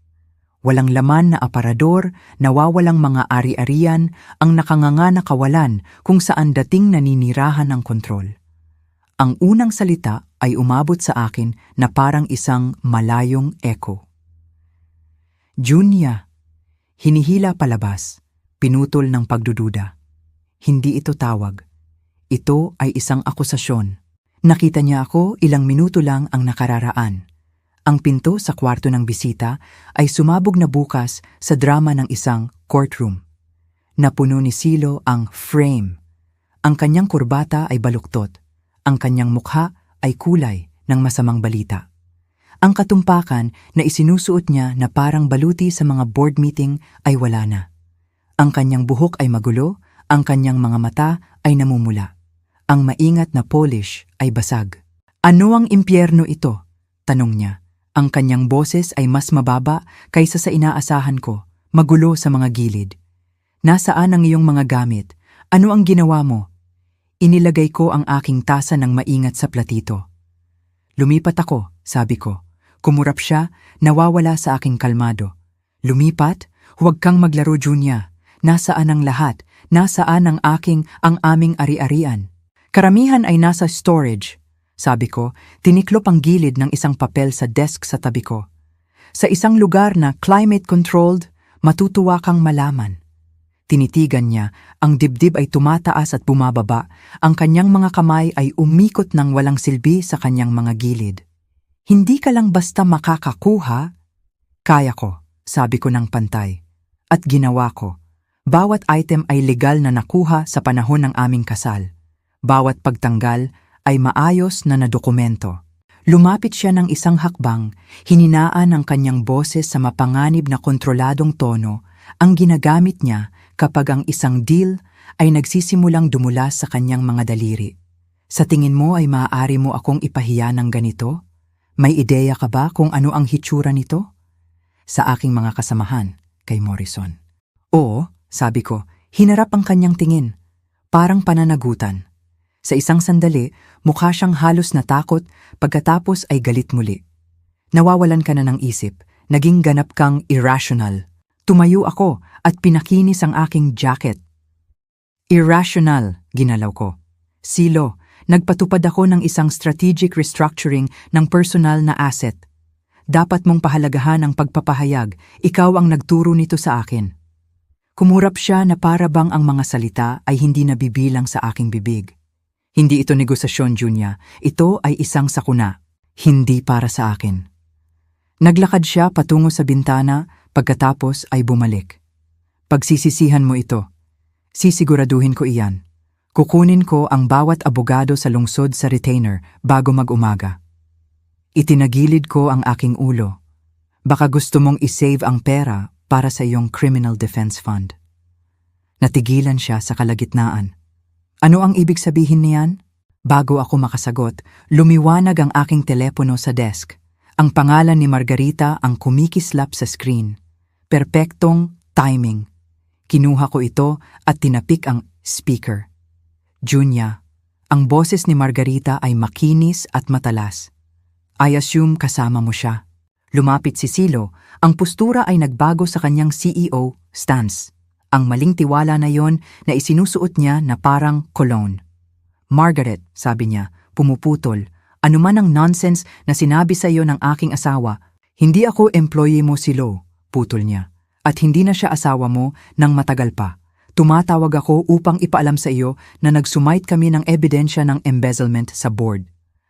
Walang laman na aparador, nawawalang mga ari-arian, ang nakanganga na kawalan kung saan dating naninirahan ng kontrol. Ang unang salita ay umabot sa akin na parang isang malayong echo. "Junia." Hinihila palabas, pinutol ng pagdududa. Hindi ito tawag. Ito ay isang akusasyon. Nakita niya ako ilang minuto lang ang nakararaan. Ang pinto sa kwarto ng bisita ay sumabog na bukas sa drama ng isang courtroom. Napuno ni Silo ang frame. Ang kanyang kurbata ay baluktot. Ang kanyang mukha ay kulay ng masamang balita. Ang katumpakan na isinusuot niya na parang baluti sa mga board meeting ay wala na. Ang kanyang buhok ay magulo, ang kanyang mga mata ay namumula. Ang maingat na polish ay basag. "Ano ang impyerno ito?" tanong niya. Ang kanyang boses ay mas mababa kaysa sa inaasahan ko, magulo sa mga gilid. "Nasaan ang iyong mga gamit? Ano ang ginawa mo?" Inilagay ko ang aking tasa ng maingat sa platito. "Lumipat ako," sabi ko. Kumurap siya, nawawala sa aking kalmado. Lumipat, huwag kang maglaro, Junya. Nasaan ang lahat? Nasaan ang aming ari-arian? Karamihan ay nasa storage. Sabi ko, tiniklop ang gilid ng isang papel sa desk sa tabi ko. Sa isang lugar na climate-controlled, matutuwa kang malaman. Tinitigan niya, ang dibdib ay tumataas at bumababa, ang kanyang mga kamay ay umikot ng walang silbi sa kanyang mga gilid. Hindi ka lang basta makakakuha. Kaya ko, sabi ko ng pantay. At ginawa ko. Bawat item ay legal na nakuha sa panahon ng aming kasal. Bawat pagtanggal ay maayos na nadokumento. Lumapit siya ng isang hakbang, hininaan ang kanyang boses sa mapanganib na kontroladong tono, ang ginagamit niya kapag ang isang deal ay nagsisimulang dumulas sa kanyang mga daliri. Sa tingin mo ay maaari mo akong ipahiya ng ganito? May ideya ka ba kung ano ang hitsura nito? Sa aking mga kasamahan, kay Morrison. Oo, sabi ko, hinarap ang kanyang tingin. Parang pananagutan. Sa isang sandali, mukha siyang halos natakot, pagkatapos ay galit muli. Nawawalan ka na ng isip, naging ganap kang irrational. Tumayo ako at pinakinis ang aking jacket. Irrational, ginalaw ko. Silo, nagpatupad ako ng isang strategic restructuring ng personal na asset. Dapat mong pahalagahan ang pagpapahayag, ikaw ang nagturo nito sa akin. Kumurap siya na para bang ang mga salita ay hindi nabibilang sa aking bibig. Hindi ito negosasyon, Junya. Ito ay isang sakuna. Hindi para sa akin. Naglakad siya patungo sa bintana, pagkatapos ay bumalik. Pagsisisihan mo ito. Sisiguraduhin ko iyan. Kukunin ko ang bawat abogado sa lungsod sa retainer bago mag-umaga. Itinagilid ko ang aking ulo. Baka gusto mong isave ang pera para sa iyong criminal defense fund. Natigilan siya sa kalagitnaan. Ano ang ibig sabihin niyan? Bago ako makasagot, lumiwanag ang aking telepono sa desk. Ang pangalan ni Margarita ang kumikislap sa screen. Perpektong timing. Kinuha ko ito at tinapik ang speaker. Junya, ang boses ni Margarita ay makinis at matalas. I assume kasama mo siya. Lumapit si Silo, ang postura ay nagbago sa kanyang CEO stance. Ang maling tiwala na yon na isinusuot niya na parang cologne. Margaret, sabi niya, pumuputol, anuman ang nonsense na sinabi sa iyo ng aking asawa, hindi ako employee mo, Silo, putol niya. At hindi na siya asawa mo nang matagal pa. Tumatawag ako upang ipaalam sa iyo na nagsumite kami ng ebidensya ng embezzlement sa board.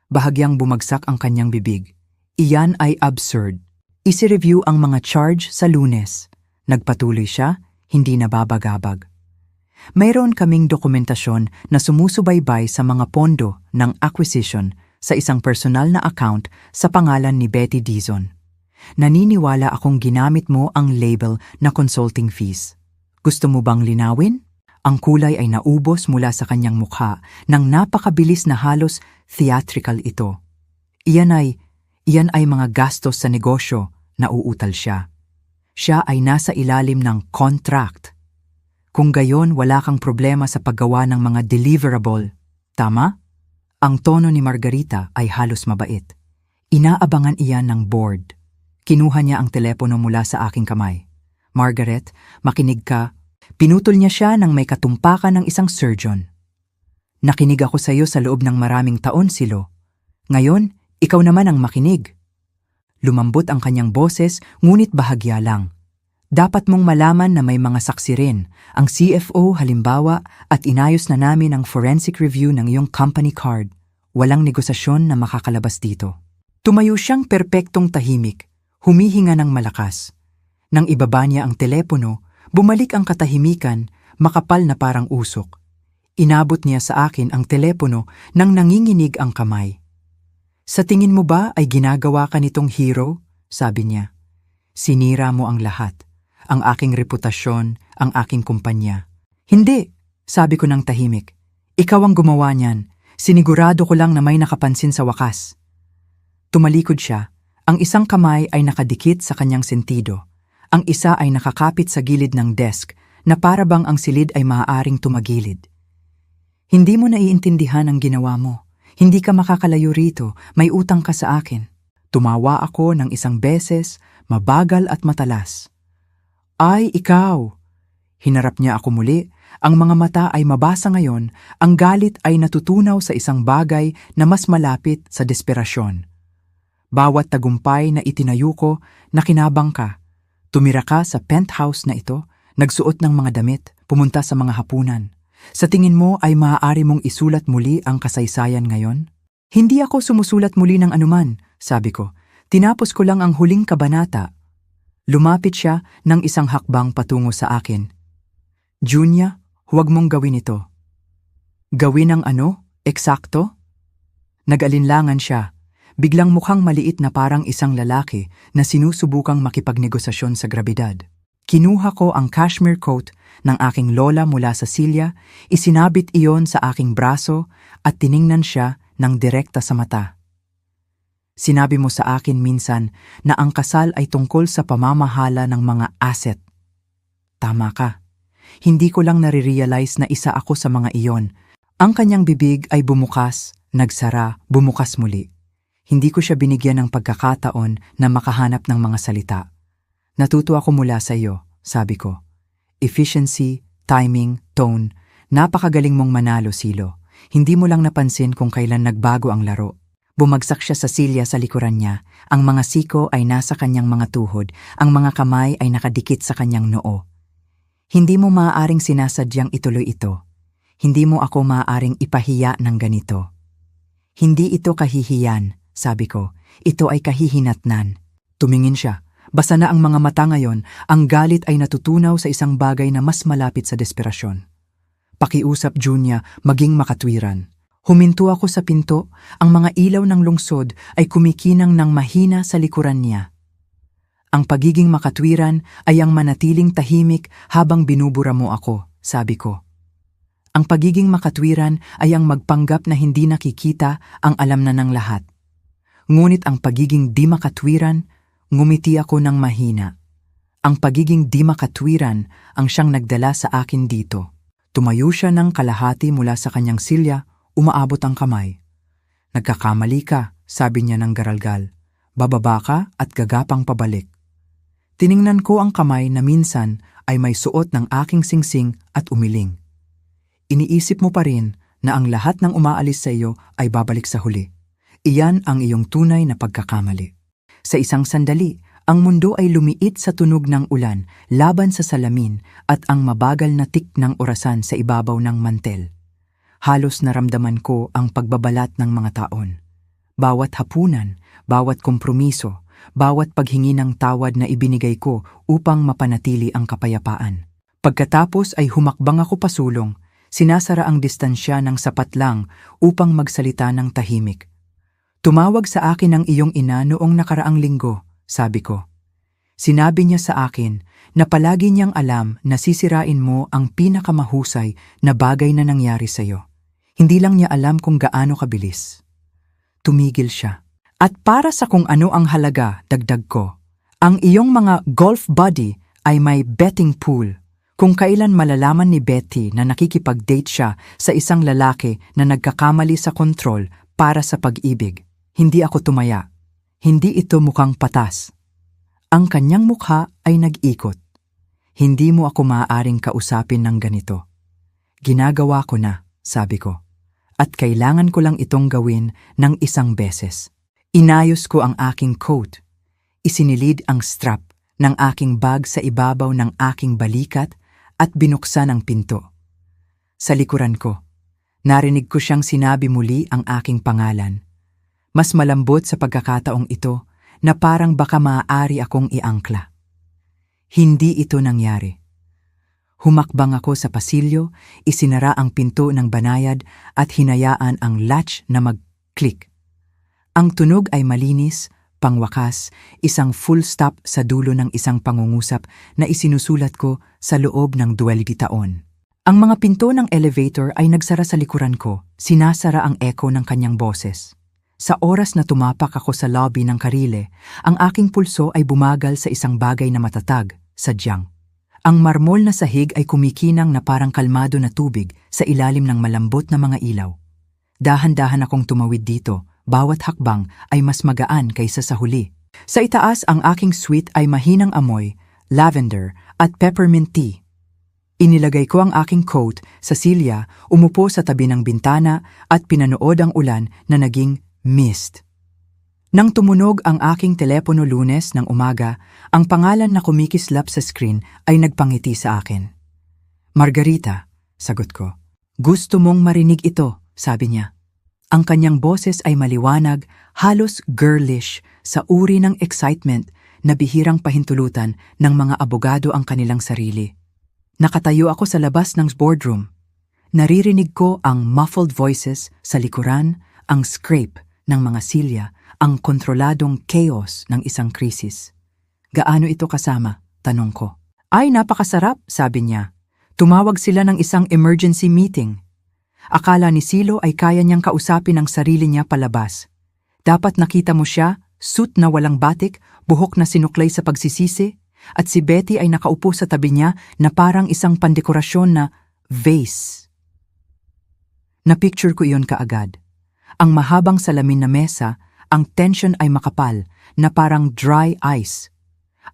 Bahagyang bumagsak ang kanyang bibig. Iyan ay absurd. Isi-review ang mga charge sa Lunes. Nagpatuloy siya, hindi nababagabag. Mayroon kaming dokumentasyon na sumusubaybay sa mga pondo ng acquisition sa isang personal na account sa pangalan ni Betty Dizon. Naniniwala akong ginamit mo ang label na consulting fees. Gusto mo bang linawin? Ang kulay ay naubos mula sa kanyang mukha nang napakabilis na halos theatrical ito. Iyan ay mga gastos sa negosyo, nauutal siya. Siya ay nasa ilalim ng contract. Kung gayon, wala kang problema sa paggawa ng mga deliverable. Tama? Ang tono ni Margarita ay halos mabait. Inaabangan iyan ng board. Kinuha niya ang telepono mula sa aking kamay. Margaret, makinig ka. Pinutol niya siya nang may katumpakan ng isang surgeon. Nakinig ako sa iyo sa loob ng maraming taon, Silo. Ngayon, ikaw naman ang makinig. Lumambot ang kanyang boses, ngunit bahagya lang. Dapat mong malaman na may mga saksi rin, ang CFO halimbawa, at inayos na namin ang forensic review ng iyong company card. Walang negosasyon na makakalabas dito. Tumayo siyang perpektong tahimik, humihinga ng malakas. Nang ibaba niya ang telepono, bumalik ang katahimikan, makapal na parang usok. Inabot niya sa akin ang telepono nang nanginginig ang kamay. Sa tingin mo ba ay ginagawa ka nitong hero? Sabi niya. Sinira mo ang lahat. Ang aking reputasyon, ang aking kumpanya. Hindi, sabi ko ng tahimik. Ikaw ang gumawa niyan. Sinigurado ko lang na may nakapansin sa wakas. Tumalikod siya. Ang isang kamay ay nakadikit sa kanyang sentido. Ang isa ay nakakapit sa gilid ng desk na para bang ang silid ay maaaring tumagilid. Hindi mo naiintindihan ang ginawa mo. Hindi ka makakalayo rito, may utang ka sa akin. Tumawa ako ng isang beses, mabagal at matalas. Ay, ikaw! Hinarap niya ako muli, ang mga mata ay mabasa ngayon, ang galit ay natutunaw sa isang bagay na mas malapit sa desperasyon. Bawat tagumpay na itinayo ko, nakinabang ka. Tumira ka sa penthouse na ito, nagsuot ng mga damit, pumunta sa mga hapunan. Sa tingin mo ay maaari mong isulat muli ang kasaysayan ngayon? Hindi ako sumusulat muli ng anuman, sabi ko. Tinapos ko lang ang huling kabanata. Lumapit siya ng isang hakbang patungo sa akin. Junya, huwag mong gawin ito. Gawin ang ano? Eksakto? Nag-alinlangan siya. Biglang mukhang maliit na parang isang lalaki na sinusubukang makipagnegosasyon sa grabidad. Kinuha ko ang cashmere coat ng aking lola mula sa silya, isinabit iyon sa aking braso at tiningnan siya ng direkta sa mata. Sinabi mo sa akin minsan na ang kasal ay tungkol sa pamamahala ng mga asset. Tama ka. Hindi ko lang nare-realize na isa ako sa mga iyon. Ang kanyang bibig ay bumukas, nagsara, bumukas muli. Hindi ko siya binigyan ng pagkakataon na makahanap ng mga salita. Natuto ako mula sa iyo, sabi ko. Efficiency, timing, tone, napakagaling mong manalo, Silo. Hindi mo lang napansin kung kailan nagbago ang laro. Bumagsak siya sa silya sa likuran niya. Ang mga siko ay nasa kanyang mga tuhod, ang mga kamay ay nakadikit sa kanyang noo. Hindi mo maaaring sinasadyang ituloy ito. Hindi mo ako maaaring ipahiya ng ganito. Hindi ito kahihiyan, sabi ko. Ito ay kahihinatnan. Tumingin siya. Basa na ang mga mata ngayon, ang galit ay natutunaw sa isang bagay na mas malapit sa desperasyon. Pakiusap, Junya, maging makatwiran. Huminto ako sa pinto, ang mga ilaw ng lungsod ay kumikinang ng mahina sa likuran niya. Ang pagiging makatwiran ay ang manatiling tahimik habang binubura mo ako, sabi ko. Ang pagiging makatwiran ay ang magpanggap na hindi nakikita ang alam na ng lahat. Ngunit ang pagiging di makatwiran, ngumiti ako ng mahina. Ang pagiging di makatwiran ang siyang nagdala sa akin dito. Tumayo siya ng kalahati mula sa kanyang silya, umaabot ang kamay. Nagkakamali ka, sabi niya ng garalgal. Bababa ka at gagapang pabalik. Tiningnan ko ang kamay na minsan ay may suot ng aking singsing at umiling. Iniisip mo pa rin na ang lahat ng umaalis sa iyo ay babalik sa huli. Iyan ang iyong tunay na pagkakamali. Sa isang sandali, ang mundo ay lumiit sa tunog ng ulan laban sa salamin at ang mabagal na tik ng orasan sa ibabaw ng mantel. Halos naramdaman ko ang pagbabalat ng mga taon. Bawat hapunan, bawat kompromiso, bawat paghingi ng tawad na ibinigay ko upang mapanatili ang kapayapaan. Pagkatapos ay humakbang ako pasulong, sinasara ang distansya ng sapat lang upang magsalita ng tahimik. Tumawag sa akin ang iyong ina noong nakaraang linggo, sabi ko. Sinabi niya sa akin na palagi niyang alam na sisirain mo ang pinakamahusay na bagay na nangyari sa iyo. Hindi lang niya alam kung gaano kabilis. Tumigil siya. At para sa kung ano ang halaga, dagdag ko, ang iyong mga golf buddy ay may betting pool. Kung kailan malalaman ni Betty na nakikipag-date siya sa isang lalaki na nagkakamali sa kontrol para sa pag-ibig, hindi ako tumaya. Hindi ito mukhang patas. Ang kanyang mukha ay nag-ikot. Hindi mo ako maaaring kausapin ng ganito. Ginagawa ko na, sabi ko. At kailangan ko lang itong gawin ng isang beses. Inayos ko ang aking coat. Isinilid ang strap ng aking bag sa ibabaw ng aking balikat at binuksan ang pinto. Sa likuran ko, narinig ko siyang sinabi muli ang aking pangalan. Mas malambot sa pagkakataong ito na parang baka maaari akong iangkla. Hindi ito nangyari. Humakbang ako sa pasilyo, isinara ang pinto ng banayad at hinayaan ang latch na mag-click. Ang tunog ay malinis, pangwakas, isang full stop sa dulo ng isang pangungusap na isinusulat ko sa loob ng 12 taon. Ang mga pinto ng elevator ay nagsara sa likuran ko, sinasara ang echo ng kanyang boses. Sa oras na tumapak ako sa lobby ng Karile, ang aking pulso ay bumagal sa isang bagay na matatag, sadyang. Ang marmol na sahig ay kumikinang na parang kalmado na tubig sa ilalim ng malambot na mga ilaw. Dahan-dahan akong tumawid dito, bawat hakbang ay mas magaan kaysa sa huli. Sa itaas ang aking suite ay mahinang amoy, lavender at peppermint tea. Inilagay ko ang aking coat sa silya, umupo sa tabi ng bintana at pinanood ang ulan na naging mist. Nang tumunog ang aking telepono Lunes ng umaga, ang pangalan na kumikislap sa screen ay nagpangiti sa akin. Margarita, sagot ko. Gusto mong marinig ito, sabi niya. Ang kanyang boses ay maliwanag, halos girlish, sa uri ng excitement na bihirang pahintulutan ng mga abogado ang kanilang sarili. Nakatayo ako sa labas ng boardroom. Naririnig ko ang muffled voices sa likuran, ang scrape ng mga silya, ang kontroladong chaos ng isang krisis. Gaano ito kasama? Tanong ko. Ay, napakasarap, sabi niya. Tumawag sila ng isang emergency meeting. Akala ni Silo ay kaya niyang kausapin ang sarili niya palabas. Dapat nakita mo siya, suit na walang batik, buhok na sinuklay sa pagsisisi, at si Betty ay nakaupo sa tabi niya na parang isang pandekorasyon na vase. Na-picture ko iyon kaagad. Ang mahabang salamin na mesa, ang tension ay makapal na parang dry ice.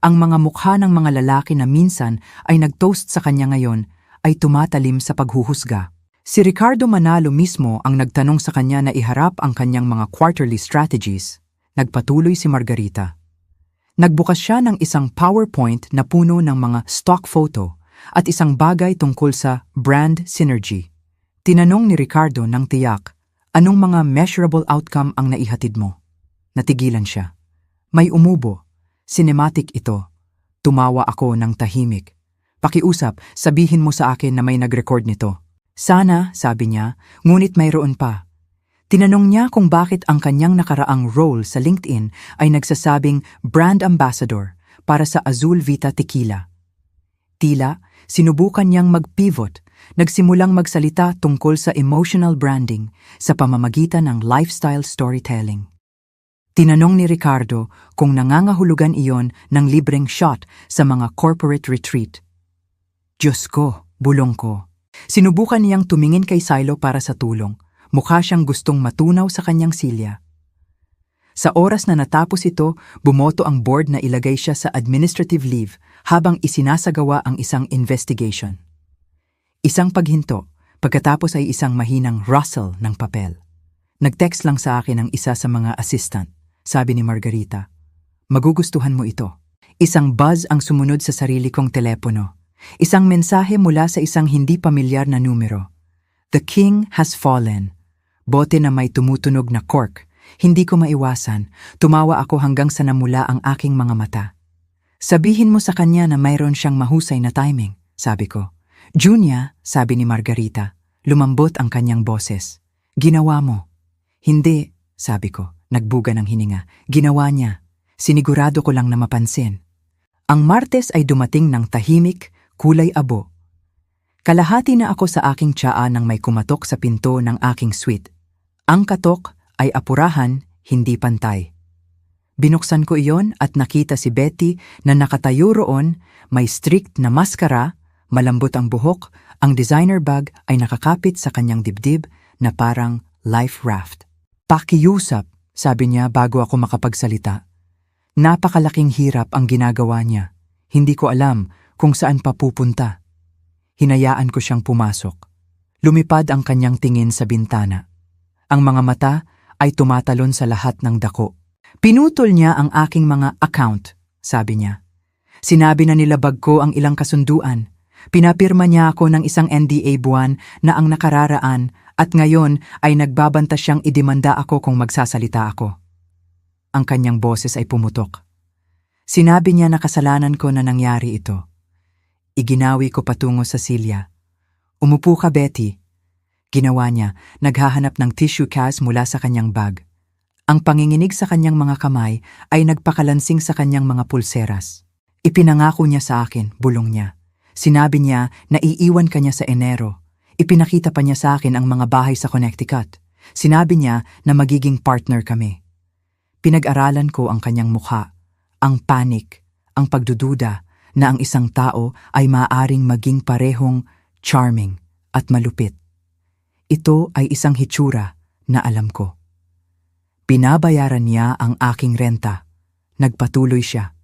Ang mga mukha ng mga lalaki na minsan ay nag-toast sa kanya ngayon ay tumatalim sa paghuhusga. Si Ricardo Manalo mismo ang nagtanong sa kanya na iharap ang kanyang mga quarterly strategies. Nagpatuloy si Margarita. Nagbukas siya ng isang PowerPoint na puno ng mga stock photo at isang bagay tungkol sa brand synergy. Tinanong ni Ricardo ng tiyak, anong mga measurable outcome ang naihatid mo? Natigilan siya. May umubo. Cinematic ito. Tumawa ako ng tahimik. Pakiusap, sabihin mo sa akin na may nag-record nito. Sana, sabi niya, ngunit mayroon pa. Tinanong niya kung bakit ang kanyang nakaraang role sa LinkedIn ay nagsasabing brand ambassador para sa Azul Vita Tequila. Tila, sinubukan niyang mag-pivot, nagsimulang magsalita tungkol sa emotional branding sa pamamagitan ng lifestyle storytelling. Tinanong ni Ricardo kung nangangahulugan iyon ng libreng shot sa mga corporate retreat. Diyos ko, bulong ko. Sinubukan niyang tumingin kay Silo para sa tulong. Mukha siyang gustong matunaw sa kanyang silya. Sa oras na natapos ito, bumoto ang board na ilagay siya sa administrative leave habang isinasagawa ang isang investigation. Isang paghinto, pagkatapos ay isang mahinang rustle ng papel. Nag-text lang sa akin ang isa sa mga assistant. Sabi ni Margarita, magugustuhan mo ito. Isang buzz ang sumunod sa sarili kong telepono. Isang mensahe mula sa isang hindi pamilyar na numero. The king has fallen. Bote na may tumutunog na cork. Hindi ko maiwasan. Tumawa ako hanggang sa namula ang aking mga mata. Sabihin mo sa kanya na mayroon siyang mahusay na timing, sabi ko. Junia, sabi ni Margarita. Lumambot ang kanyang boses. Ginawa mo. Hindi, sabi ko. Nagbuga ng hininga. Ginawa niya. Sinigurado ko lang na mapansin. Ang Martes ay dumating ng tahimik, kulay abo. Kalahati na ako sa aking tsaa nang may kumatok sa pinto ng aking suite. Ang katok ay apurahan, hindi pantay. Binuksan ko iyon at nakita si Betty na nakatayo roon, may strict na maskara, malambot ang buhok, ang designer bag ay nakakapit sa kanyang dibdib na parang life raft. Pakiusap, sabi niya bago ako makapagsalita. Napakalaking hirap ang ginagawa niya. Hindi ko alam kung saan pa pupunta. Hinayaan ko siyang pumasok. Lumipad ang kanyang tingin sa bintana. Ang mga mata ay tumatalon sa lahat ng dako. Pinutol niya ang aking mga account, sabi niya. Sinabi na nilabag ko ang ilang kasunduan. Pinapirma niya ako ng isang NDA buwan na ang nakararaan at ngayon ay nagbabanta siyang idemanda ako kung magsasalita ako. Ang kanyang boses ay pumutok. Sinabi niya na kasalanan ko na nangyari ito. Iginawi ko patungo sa silya. Umupo ka, Betty. Ginawa niya, naghahanap ng tissue case mula sa kanyang bag. Ang panginginig sa kanyang mga kamay ay nagpakalansing sa kanyang mga pulseras. Ipinangako niya sa akin, bulong niya. Sinabi niya na iiwan ka niya sa Enero. Ipinakita pa niya sa akin ang mga bahay sa Connecticut. Sinabi niya na magiging partner kami. Pinag-aralan ko ang kanyang mukha, ang panic, ang pagdududa na ang isang tao ay maaaring maging parehong charming at malupit. Ito ay isang hitsura na alam ko. Binabayaran niya ang aking renta. Nagpatuloy siya.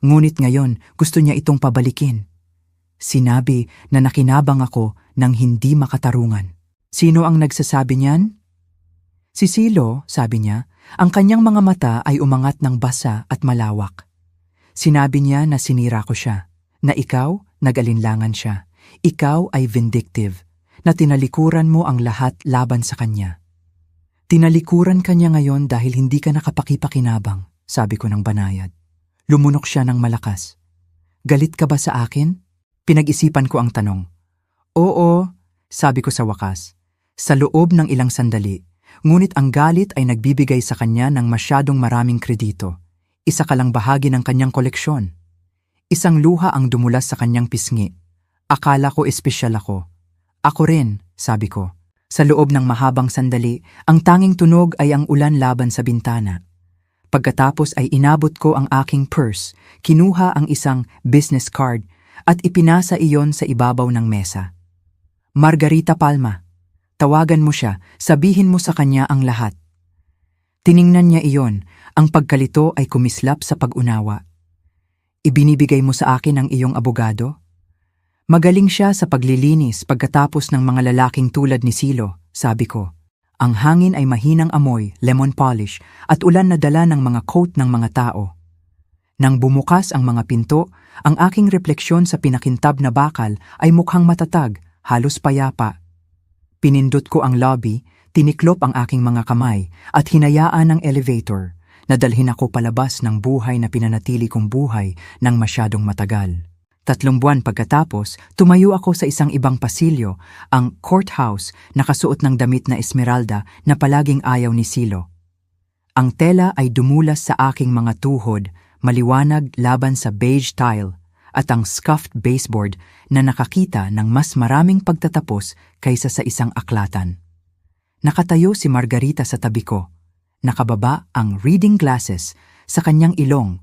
Ngunit ngayon gusto niya itong pabalikin. Sinabi na nakinabang ako ng hindi makatarungan. Sino ang nagsasabi niyan? Si Silo, sabi niya, ang kanyang mga mata ay umangat ng basa at malawak. Sinabi niya na sinira ko siya, na ikaw nag-alinlangan siya. Ikaw ay vindictive, na tinalikuran mo ang lahat laban sa kanya. Tinalikuran kanya ngayon dahil hindi ka nakapakipakinabang, sabi ko ng banayad. Lumunok siya ng malakas. Galit ka ba sa akin? Pinag-isipan ko ang tanong. Oo, sabi ko sa wakas. Sa loob ng ilang sandali, ngunit ang galit ay nagbibigay sa kanya ng masyadong maraming kredito. Isa ka lang bahagi ng kanyang koleksyon. Isang luha ang dumulas sa kanyang pisngi. Akala ko espesyal ako. Ako rin, sabi ko. Sa loob ng mahabang sandali, ang tanging tunog ay ang ulan laban sa bintana. Pagkatapos ay inabot ko ang aking purse, kinuha ang isang business card at ipinasa iyon sa ibabaw ng mesa. Margarita Palma, tawagan mo siya, sabihin mo sa kanya ang lahat. Tiningnan niya iyon, ang pagkalito ay kumislap sa pag-unawa. Ibinibigay mo sa akin ang iyong abogado? Magaling siya sa paglilinis pagkatapos ng mga lalaking tulad ni Silo, sabi ko. Ang hangin ay mahinang amoy, lemon polish, at ulan na dala ng mga coat ng mga tao. Nang bumukas ang mga pinto, ang aking refleksyon sa pinakintab na bakal ay mukhang matatag, halos payapa. Pinindot ko ang lobby, tiniklop ang aking mga kamay, at hinayaan ang elevator. Nadalhin ako palabas ng buhay na pinanatili kong buhay ng masyadong matagal. 3 buwan pagkatapos, tumayo ako sa isang ibang pasilyo, ang courthouse, nakasuot ng damit na esmeralda na palaging ayaw ni Silo. Ang tela ay dumulas sa aking mga tuhod, maliwanag laban sa beige tile, at ang scuffed baseboard na nakakita ng mas maraming pagtatapos kaysa sa isang aklatan. Nakatayo si Margarita sa tabi ko. Nakababa ang reading glasses sa kanyang ilong.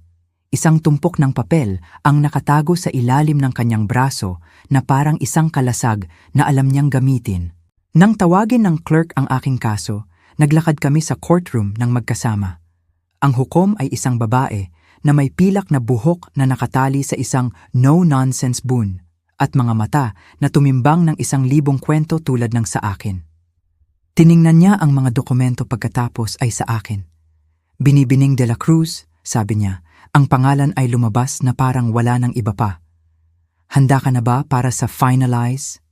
Isang tumpok ng papel ang nakatago sa ilalim ng kanyang braso na parang isang kalasag na alam niyang gamitin. Nang tawagin ng clerk ang aking kaso, naglakad kami sa courtroom ng magkasama. Ang hukom ay isang babae na may pilak na buhok na nakatali sa isang no-nonsense boon at mga mata na tumimbang ng 1,000 kwento tulad ng sa akin. Tiningnan niya ang mga dokumento pagkatapos ay sa akin. Binibining de la Cruz, sabi niya. Ang pangalan ay lumabas na parang wala ng iba pa. Handa ka na ba para sa finalize?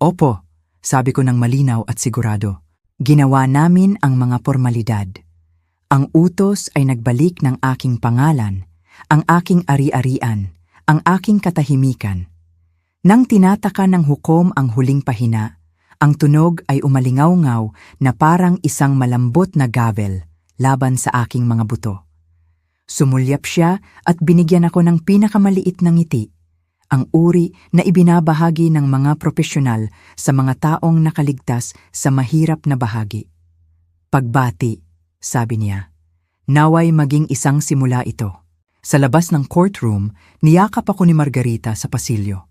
Opo, sabi ko ng malinaw at sigurado. Ginawa namin ang mga formalidad. Ang utos ay nagbalik ng aking pangalan, ang aking ari-arian, ang aking katahimikan. Nang tinataka ng hukom ang huling pahina, ang tunog ay umalingaw-ngaw na parang isang malambot na gavel laban sa aking mga buto. Sumulyap siya at binigyan ako ng pinakamaliit na ngiti, ang uri na ibinabahagi ng mga profesional sa mga taong nakaligtas sa mahirap na bahagi. Pagbati, sabi niya, naway maging isang simula ito. Sa labas ng courtroom, niyakap ako ni Margarita sa pasilyo.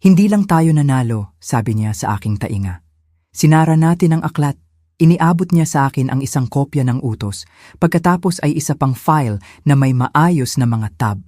Hindi lang tayo nanalo, sabi niya sa aking tainga. Sinara natin ang aklat. Iniabot niya sa akin ang isang kopya ng utos, pagkatapos ay isa pang file na may maayos na mga tab.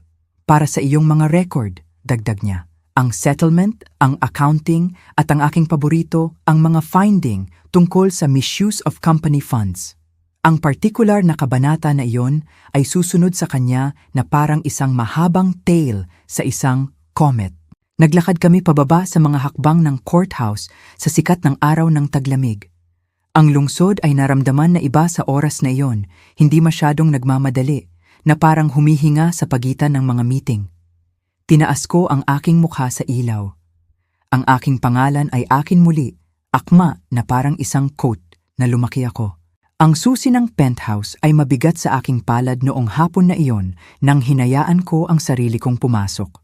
Para sa iyong mga record, dagdag niya. Ang settlement, ang accounting, at ang aking paborito, ang mga finding tungkol sa misuse of company funds. Ang particular na kabanata na iyon ay susunod sa kanya na parang isang mahabang tail sa isang comet. Naglakad kami pababa sa mga hakbang ng courthouse sa sikat ng araw ng taglamig. Ang lungsod ay naramdaman na iba sa oras na iyon, hindi masyadong nagmamadali, na parang humihinga sa pagitan ng mga meeting. Tinaas ko ang aking mukha sa ilaw. Ang aking pangalan ay akin muli, akma na parang isang coat na lumaki ako. Ang susi ng penthouse ay mabigat sa aking palad noong hapon na iyon nang hinayaan ko ang sarili kong pumasok.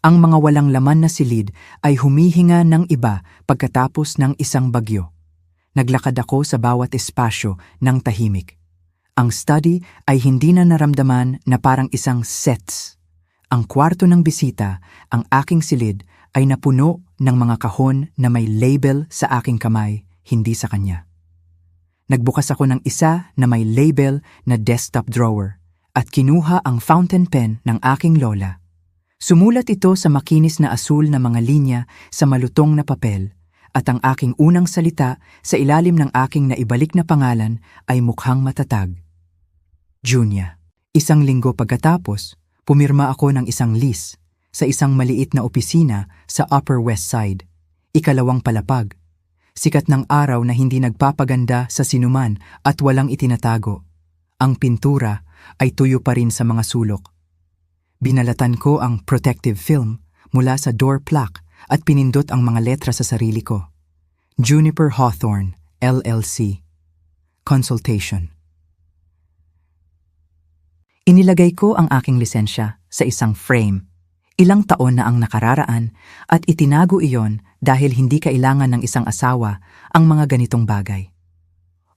Ang mga walang laman na silid ay humihinga ng iba pagkatapos ng isang bagyo. Naglakad ako sa bawat espasyo ng tahimik. Ang study ay hindi na naramdaman na parang isang sets. Ang kwarto ng bisita, ang aking silid, ay napuno ng mga kahon na may label sa aking kamay, hindi sa kanya. Nagbukas ako ng isa na may label na desktop drawer at kinuha ang fountain pen ng aking lola. Sumulat ito sa makinis na asul na mga linya sa malutong na papel at ang aking unang salita sa ilalim ng aking naibalik na pangalan ay mukhang matatag. Junia. Isang linggo pagkatapos, pumirma ako ng isang lease sa isang maliit na opisina sa Upper West Side. Ikalawang palapag. Sikat ng araw na hindi nagpapaganda sa sinuman at walang itinatago. Ang pintura ay tuyo pa rin sa mga sulok. Binalatan ko ang protective film mula sa door plaque at pinindot ang mga letra sa sarili ko. Juniper Hawthorne, LLC. Consultation. Inilagay ko ang aking lisensya sa isang frame. Ilang taon na ang nakararaan at itinago iyon dahil hindi kailangan ng isang asawa ang mga ganitong bagay.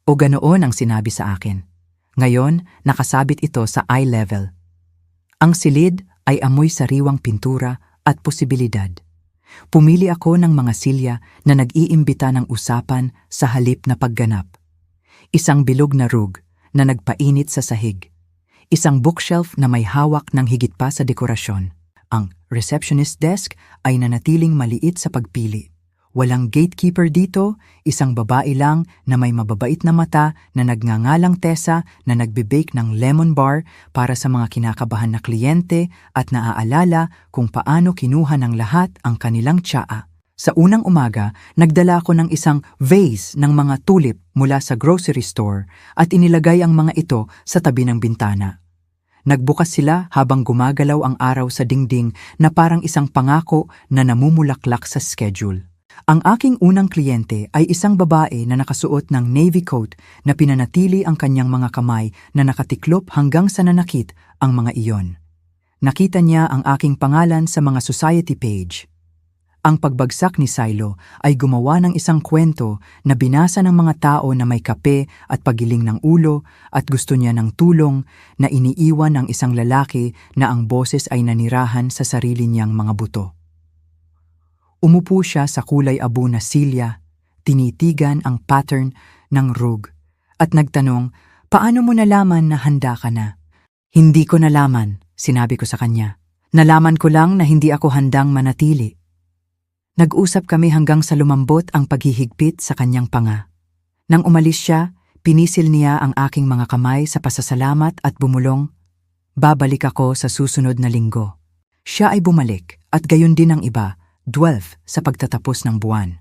O ganoon ang sinabi sa akin. Ngayon, nakasabit ito sa eye level. Ang silid ay amoy sariwang pintura at posibilidad. Pumili ako ng mga silya na nag-iimbita ng usapan sa halip na pagganap. Isang bilog na rug na nagpainit sa sahig. Isang bookshelf na may hawak ng higit pa sa dekorasyon. Ang receptionist desk ay nanatiling maliit sa pagpili. Walang gatekeeper dito, isang babae lang na may mababait na mata na nagngangalang Tessa na nagbe-bake ng lemon bar para sa mga kinakabahan na kliyente at naaalala kung paano kinuha ng lahat ang kanilang tsaa. Sa unang umaga, nagdala ako ng isang vase ng mga tulip mula sa grocery store at inilagay ang mga ito sa tabi ng bintana. Nagbukas sila habang gumagalaw ang araw sa dingding na parang isang pangako na namumulaklak sa schedule. Ang aking unang kliyente ay isang babae na nakasuot ng navy coat na pinanatili ang kanyang mga kamay na nakatiklop hanggang sa nanakit ang mga iyon. Nakita niya ang aking pangalan sa mga society page. Ang pagbagsak ni Silo ay gumawa ng isang kwento na binasa ng mga tao na may kape at pagiling ng ulo at gusto niya ng tulong na iniiwan ng isang lalaki na ang boses ay nanirahan sa sarili niyang mga buto. Umupo siya sa kulay abo na silya, tinitigan ang pattern ng rug at nagtanong, "Paano mo nalaman na handa ka na?" "Hindi ko nalaman," sinabi ko sa kanya. "Nalaman ko lang na hindi ako handang manatili." Nag-usap kami hanggang sa lumambot ang paghihigpit sa kanyang panga. Nang umalis siya, pinisil niya ang aking mga kamay sa pasasalamat at bumulong, "Babalik ako sa susunod na linggo." Siya ay bumalik at gayon din ang iba, 12 sa pagtatapos ng buwan.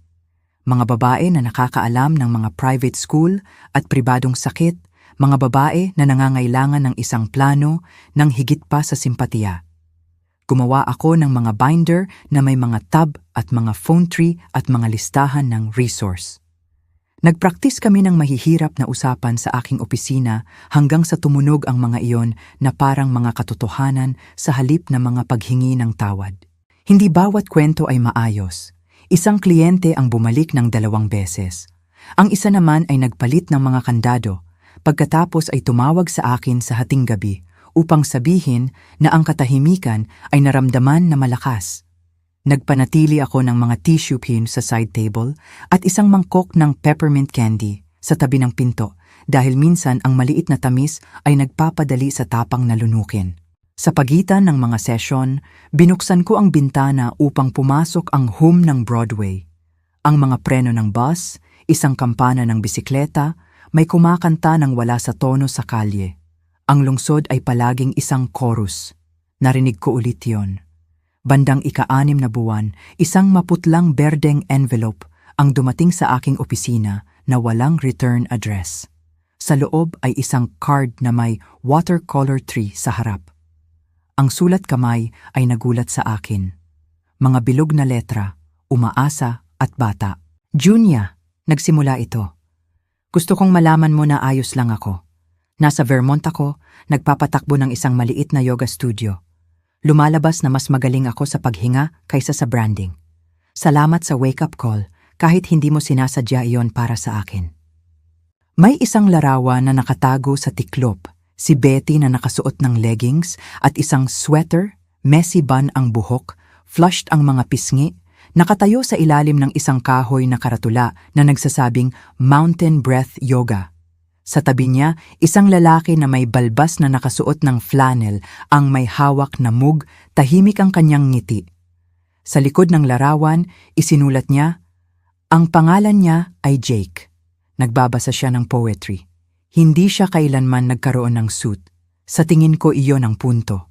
Mga babae na nakakaalam ng mga private school at pribadong sakit, mga babae na nangangailangan ng isang plano ng higit pa sa simpatiya. Gumawa ako ng mga binder na may mga tab at mga phone tree at mga listahan ng resource. Nagpraktis kami ng mahihirap na usapan sa aking opisina hanggang sa tumunog ang mga iyon na parang mga katotohanan sa halip na mga paghingi ng tawad. Hindi bawat kwento ay maayos. Isang kliyente ang bumalik ng 2 beses. Ang isa naman ay nagpalit ng mga kandado. Pagkatapos ay tumawag sa akin sa hating gabi upang sabihin na ang katahimikan ay naramdaman na malakas. Nagpanatili ako ng mga tissue pin sa side table at isang mangkok ng peppermint candy sa tabi ng pinto dahil minsan ang maliit na tamis ay nagpapadali sa tapang na lunukin. Sa pagitan ng mga session, binuksan ko ang bintana upang pumasok ang hum ng Broadway. Ang mga preno ng bus, isang kampana ng bisikleta, may kumakanta ng wala sa tono sa kalye. Ang lungsod ay palaging isang chorus. Narinig ko ulit yon. Bandang ika-6 na buwan, isang maputlang berdeng envelope ang dumating sa aking opisina na walang return address. Sa loob ay isang card na may watercolor tree sa harap. Ang sulat kamay ay nagulat sa akin. Mga bilog na letra, umaasa at bata. "Junia," nagsimula ito. "Gusto kong malaman mo na ayos lang ako. Nasa Vermont ako, nagpapatakbo ng isang maliit na yoga studio. Lumalabas na mas magaling ako sa paghinga kaysa sa branding. Salamat sa wake-up call kahit hindi mo sinasadya iyon para sa akin." May isang larawan na nakatago sa tiklop, si Betty na nakasuot ng leggings at isang sweater, messy bun ang buhok, flushed ang mga pisngi, nakatayo sa ilalim ng isang kahoy na karatula na nagsasabing Mountain Breath Yoga. Sa tabi niya, isang lalaki na may balbas na nakasuot ng flannel ang may hawak na mug, tahimik ang kanyang ngiti. Sa likod ng larawan, isinulat niya, ang pangalan niya ay Jake. Nagbabasa siya ng poetry. Hindi siya kailanman nagkaroon ng suit. Sa tingin ko iyon ang punto.